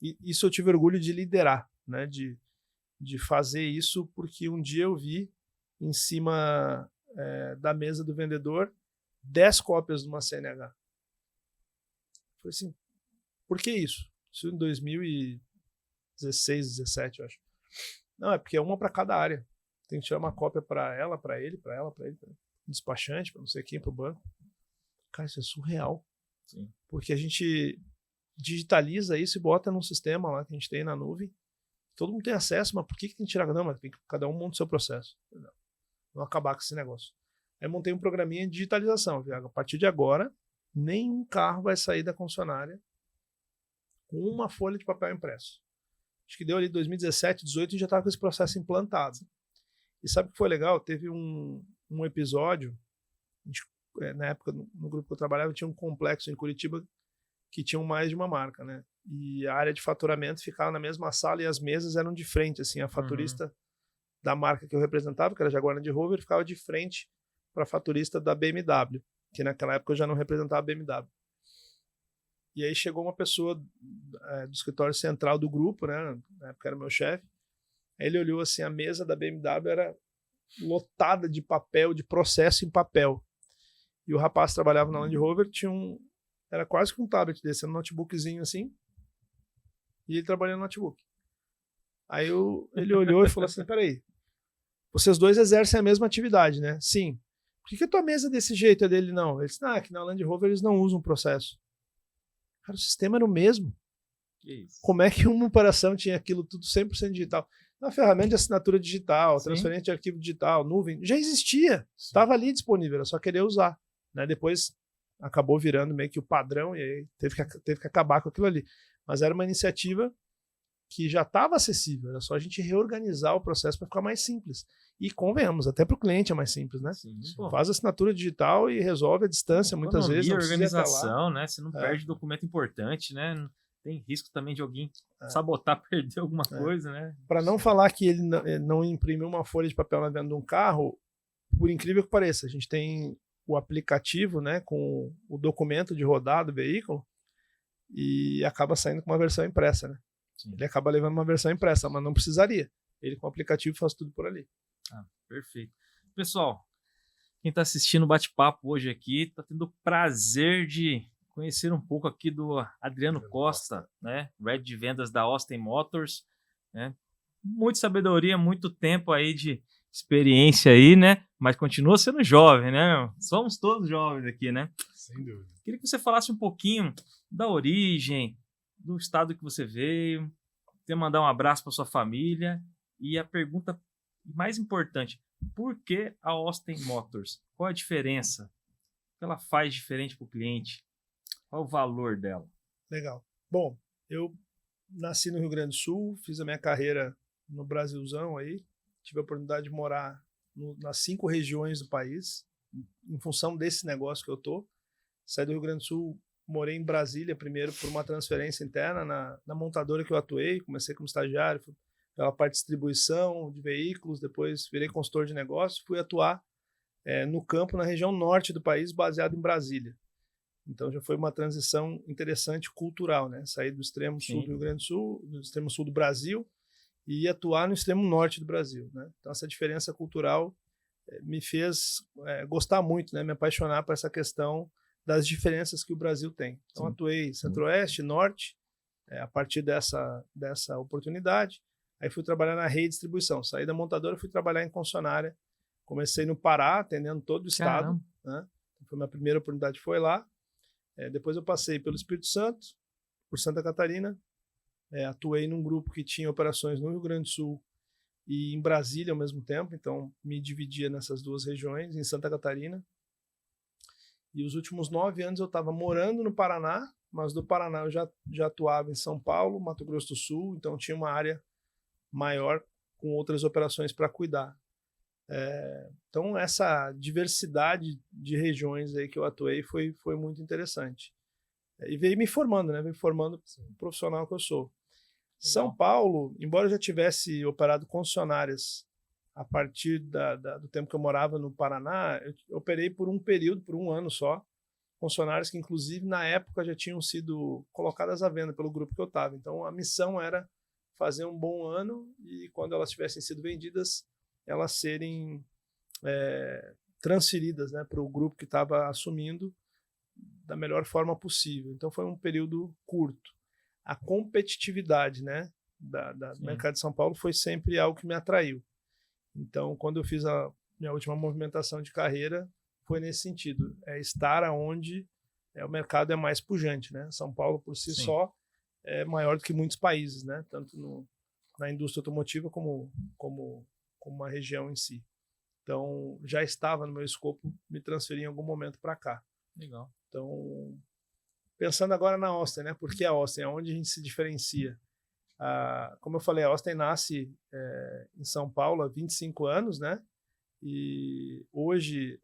Speaker 3: E isso eu tive orgulho de liderar, né, de fazer isso, porque um dia eu vi em cima da mesa do vendedor 10 cópias de uma CNH. Falei assim, por que isso? Isso em 2016, 17, eu acho. Não, é porque é uma para cada área. Tem que tirar uma cópia para ela, para ele, para ela, para ele, para despachante, para não sei quem, para o banco. Cara, isso é surreal.
Speaker 1: Sim.
Speaker 3: Porque a gente digitaliza isso e bota num sistema lá que a gente tem na nuvem. Todo mundo tem acesso, mas por que tem que tirar? Não, mas tem que cada um monta o seu processo. Não acabar com esse negócio. Aí montei um programinha de digitalização. A partir de agora, nenhum carro vai sair da concessionária com uma folha de papel impresso. Acho que deu ali 2017, 2018 e já estava com esse processo implantado. E sabe o que foi legal? Teve um episódio, na época, no grupo que eu trabalhava, tinha um complexo em Curitiba que tinha mais de uma marca, né? E a área de faturamento ficava na mesma sala e as mesas eram de frente, assim, a faturista da marca que eu representava, que era Jaguar Land Rover, ficava de frente para a faturista da BMW, que naquela época eu já não representava a BMW. E aí chegou uma pessoa do escritório central do grupo, né? Na época era meu chefe. Aí ele olhou assim, a mesa da BMW era lotada de papel, de processo em papel. E o rapaz trabalhava na Land Rover, era quase que um tablet desse, um notebookzinho assim, e ele trabalhando no notebook. Aí ele olhou e falou assim, peraí, vocês dois exercem a mesma atividade, né? Sim. Por que a tua mesa é desse jeito, a dele não? Ele disse, aqui na Land Rover eles não usam processo. Cara, o sistema era o mesmo.
Speaker 1: Isso.
Speaker 3: Como é que uma operação tinha aquilo tudo 100% digital? Na ferramenta de assinatura digital,
Speaker 1: Sim.
Speaker 3: transferência de arquivo digital, nuvem, já existia. Estava ali disponível, era só querer usar. Né? Depois acabou virando meio que o padrão e aí teve que acabar com aquilo ali. Mas era uma iniciativa que já estava acessível, era só a gente reorganizar o processo para ficar mais simples. E convenhamos, até para o cliente é mais simples, né?
Speaker 1: Sim,
Speaker 3: faz a assinatura digital e resolve a distância, muitas vezes. Não
Speaker 1: organização, né? Você não perde documento importante, né? Tem risco também de alguém sabotar, perder alguma coisa, né?
Speaker 3: Para não falar que ele não imprimiu uma folha de papel na venda de um carro, por incrível que pareça, a gente tem o aplicativo, né, com o documento de rodar do veículo e acaba saindo com uma versão impressa, né? Sim. Ele acaba levando uma versão impressa, mas não precisaria. Ele com o aplicativo faz tudo por ali.
Speaker 1: Perfeito. Pessoal, quem está assistindo o bate-papo hoje aqui está tendo o prazer de conhecer um pouco aqui do Adriano Costa, né? Head de vendas da Austin Motors, né? muita sabedoria, muito tempo aí de experiência aí, né? Mas continua sendo jovem, né? Somos todos jovens aqui, né?
Speaker 2: Sem dúvida.
Speaker 1: Queria que você falasse um pouquinho da origem, do estado que você veio, você mandar um abraço para sua família e a pergunta mais importante, por que a Austin Motors? Qual a diferença? O que ela faz diferente para o cliente? Qual o valor dela?
Speaker 3: Legal. Bom, eu nasci no Rio Grande do Sul, fiz a minha carreira no Brasilzão aí, tive a oportunidade de morar nas 5 regiões do país, em função desse negócio que eu tô. Saí do Rio Grande do Sul, morei em Brasília primeiro por uma transferência interna na montadora que eu atuei, comecei como estagiário, fui pela parte de distribuição de veículos, depois virei consultor de negócios, fui atuar no campo na região norte do país, baseado em Brasília. Então já foi uma transição interessante cultural, né? Sair do extremo sul do Rio Grande do Sul, do extremo sul do Brasil, e atuar no extremo norte do Brasil, né? Então essa diferença cultural me fez gostar muito, né? Me apaixonar por essa questão das diferenças que o Brasil tem. Então atuei centro-oeste, norte, a partir dessa oportunidade. Aí fui trabalhar na rede de distribuição. Saí da montadora, fui trabalhar em concessionária. Comecei no Pará, atendendo todo o estado, né? Foi minha primeira oportunidade, foi lá. Depois eu passei pelo Espírito Santo, por Santa Catarina. Atuei num grupo que tinha operações no Rio Grande do Sul e em Brasília ao mesmo tempo. Então me dividia nessas 2 regiões, em Santa Catarina. E os últimos 9 anos eu estava morando no Paraná, mas do Paraná eu já atuava em São Paulo, Mato Grosso do Sul, então tinha uma área maior com outras operações para cuidar. Então essa diversidade de regiões aí que eu atuei foi muito interessante. E veio me formando, né? Veio formando o profissional que eu sou. Legal. São Paulo, embora eu já tivesse operado concessionárias a partir do tempo que eu morava no Paraná, eu operei por um período, por 1 ano só, concessionárias que inclusive na época já tinham sido colocadas à venda pelo grupo que eu estava. Então a missão era fazer um bom ano e quando elas tivessem sido vendidas, elas serem transferidas, né, para o grupo que estava assumindo da melhor forma possível. Então foi um período curto. A competitividade, né, do mercado de São Paulo foi sempre algo que me atraiu. Então, quando eu fiz a minha última movimentação de carreira, foi nesse sentido. Estar onde o mercado é mais pujante, né? São Paulo, por si só, é maior do que muitos países, né? Tanto na indústria automotiva como uma região em si. Então, já estava no meu escopo me transferir em algum momento para cá.
Speaker 1: Legal.
Speaker 3: Então, pensando agora na Austin, né? Por que a Austin? É onde a gente se diferencia. Como eu falei, a Austin nasce em São Paulo há 25 anos, né? E hoje,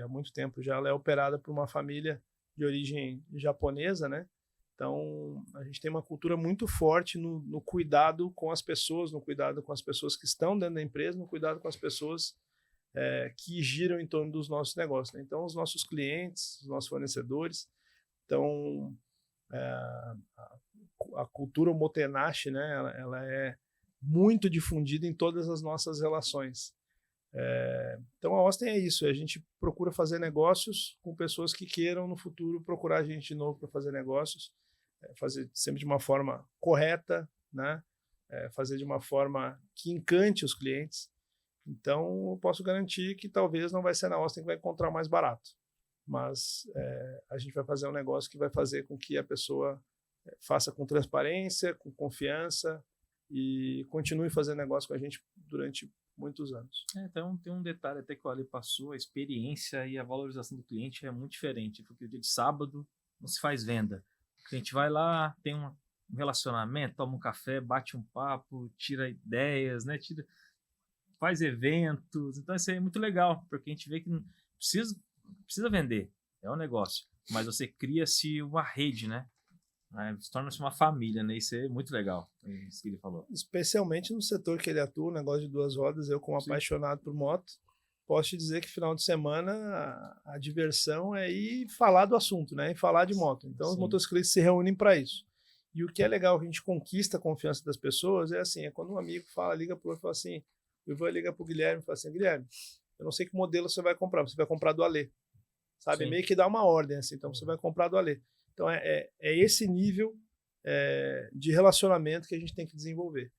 Speaker 3: há muito tempo já, ela é operada por uma família de origem japonesa, né? Então, a gente tem uma cultura muito forte no cuidado com as pessoas, no cuidado com as pessoas que estão dentro da empresa, no cuidado com as pessoas que giram em torno dos nossos negócios, né? Então, os nossos clientes, os nossos fornecedores. Então, a cultura omotenashi, né? Ela é muito difundida em todas as nossas relações. Então, a Austin é isso. A gente procura fazer negócios com pessoas que queiram, no futuro, procurar a gente de novo para fazer negócios. Fazer sempre de uma forma correta, né? Fazer de uma forma que encante os clientes. Então, eu posso garantir que talvez não vai ser na Austin que vai encontrar mais barato. Mas a gente vai fazer um negócio que vai fazer com que a pessoa faça com transparência, com confiança e continue fazendo negócio com a gente durante muitos anos.
Speaker 1: Então tem um detalhe até que o Ali passou, a experiência e a valorização do cliente é muito diferente, porque o dia de sábado não se faz venda. O cliente vai lá, tem um relacionamento, toma um café, bate um papo, tira ideias, né? Faz eventos, então isso aí é muito legal, porque a gente vê que não precisa vender, é um negócio, mas você cria-se uma rede, né? Torna-se uma família, né? Isso é muito legal, isso que ele falou.
Speaker 3: Especialmente no setor que ele atua, o negócio de 2 rodas, eu como apaixonado por moto, posso te dizer que final de semana a diversão é ir falar do assunto, né? E falar de moto. Então os motociclistas se reúnem para isso. E o que é legal, que a gente conquista a confiança das pessoas, é quando um amigo liga pro outro e fala assim, eu vou ligar pro Guilherme e fala assim, Guilherme, eu não sei que modelo você vai comprar comprar do Alê. Sabe? Meio que dá uma ordem, assim, então você vai comprar do Alê. Então é esse nível de relacionamento que a gente tem que desenvolver.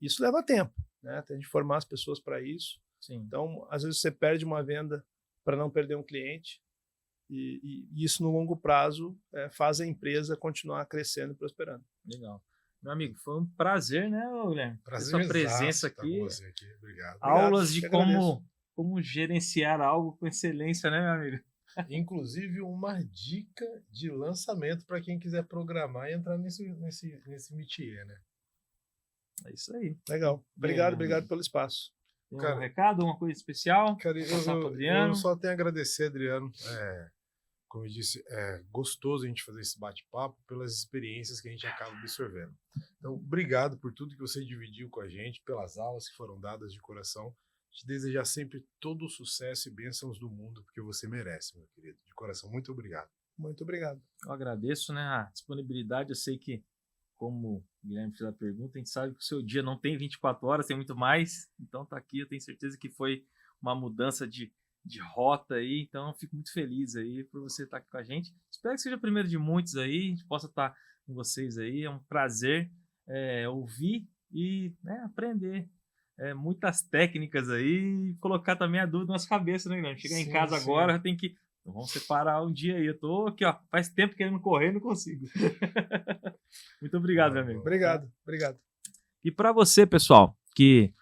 Speaker 3: Isso leva tempo, né? Tem de formar as pessoas para isso.
Speaker 1: Sim.
Speaker 3: Então, às vezes você perde uma venda para não perder um cliente, e isso no longo prazo faz a empresa continuar crescendo e prosperando.
Speaker 1: Legal. Meu amigo, foi um prazer, né, Guilherme?
Speaker 2: Prazer
Speaker 1: sua presença aqui.
Speaker 2: Com você aqui. Obrigado.
Speaker 1: Aulas de
Speaker 3: agradeço.
Speaker 1: como gerenciar algo com excelência, né, meu amigo?
Speaker 2: Inclusive uma dica de lançamento para quem quiser programar e entrar nesse métier, né?
Speaker 1: É isso aí.
Speaker 3: Legal. Obrigado pelo espaço.
Speaker 1: Tem
Speaker 2: Cara,
Speaker 1: um recado, uma coisa especial?
Speaker 2: Cara,
Speaker 1: Passar pro Adriano?
Speaker 2: eu só tenho a agradecer, Adriano. Como eu disse, é gostoso a gente fazer esse bate-papo pelas experiências que a gente acaba absorvendo. Então, obrigado por tudo que você dividiu com a gente, pelas aulas que foram dadas de coração. Te desejar sempre todo o sucesso e bênçãos do mundo, porque você merece, meu querido. De coração, muito obrigado.
Speaker 3: Muito obrigado.
Speaker 1: Eu agradeço, né, a disponibilidade. Eu sei que, como o Guilherme fez a pergunta, a gente sabe que o seu dia não tem 24 horas, tem muito mais. Então tá aqui, eu tenho certeza que foi uma mudança de rota aí. Então eu fico muito feliz aí por você estar aqui com a gente. Espero que seja o primeiro de muitos aí, a gente possa estar com vocês aí. É um prazer ouvir e aprender muitas técnicas aí e colocar também a dúvida nas cabeças, né, Guilherme? Chegar em casa agora, eu tenho que... Então, vamos separar um dia aí. Eu tô aqui, ó, faz tempo querendo correr, não consigo. Muito obrigado, meu amigo.
Speaker 3: Obrigado.
Speaker 1: E para você, pessoal, que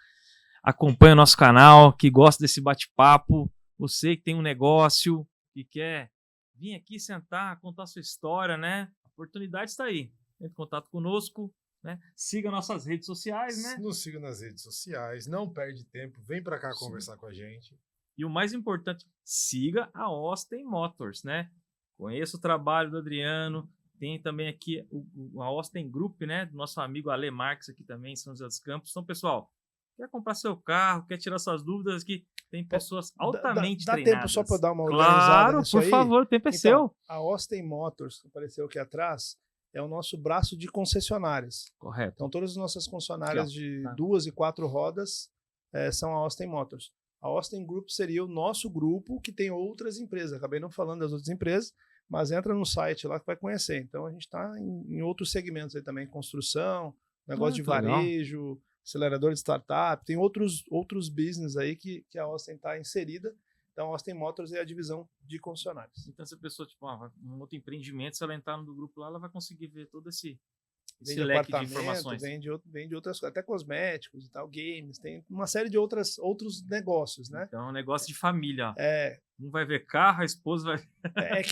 Speaker 1: acompanha o nosso canal, que gosta desse bate-papo, você que tem um negócio, que quer vir aqui sentar, contar sua história, né? A oportunidade está aí. Entre em contato conosco, né? Siga nossas redes sociais, né?
Speaker 2: Nos siga nas redes sociais, não perde tempo, vem para cá conversar com a gente.
Speaker 1: E o mais importante, siga a Austin Motors, né? Conheça o trabalho do Adriano, tem também aqui a Austin Group, né? Do nosso amigo Ale Marques aqui também, em São José dos Campos. Então, pessoal, quer comprar seu carro, quer tirar suas dúvidas aqui, tem pessoas altamente treinadas.
Speaker 3: Dá tempo só para dar uma organizada
Speaker 1: Claro,
Speaker 3: nisso
Speaker 1: por
Speaker 3: aí?
Speaker 1: favor, o tempo é
Speaker 3: Então,
Speaker 1: seu.
Speaker 3: A Austin Motors, que apareceu aqui atrás, é o nosso braço de concessionárias.
Speaker 1: Correto.
Speaker 3: Então, todas as nossas concessionárias
Speaker 1: Aqui,
Speaker 3: de
Speaker 1: tá.
Speaker 3: 2 e 4 rodas são a Austin Motors. A Austin Group seria o nosso grupo que tem outras empresas. Acabei não falando das outras empresas, mas entra no site lá que vai conhecer. Então, a gente está em outros segmentos aí também, construção, negócio de varejo, legal. Acelerador de startup, tem outros business aí que a Austin está inserida. Então, a Austin Motors é a divisão de concessionários.
Speaker 1: Então, se a pessoa, tipo, um outro empreendimento, se ela entrar no grupo lá, ela vai conseguir ver todo esse leque de informações.
Speaker 3: Vende outras coisas, até cosméticos e tal, games, tem uma série de outros negócios, né?
Speaker 1: Então, é um negócio de família. Ó.
Speaker 3: É.
Speaker 1: Um vai ver carro, a esposa vai...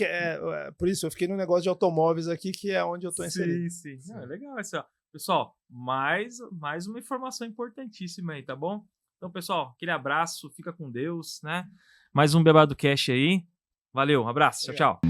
Speaker 3: Por isso, eu fiquei no negócio de automóveis aqui, que é onde eu estou inserido.
Speaker 1: Sim. Não, é legal isso, ó. Pessoal, mais uma informação importantíssima aí, tá bom? Então, pessoal, aquele abraço, fica com Deus, né? Mais um Bebado Cash aí. Valeu, um abraço, tchau.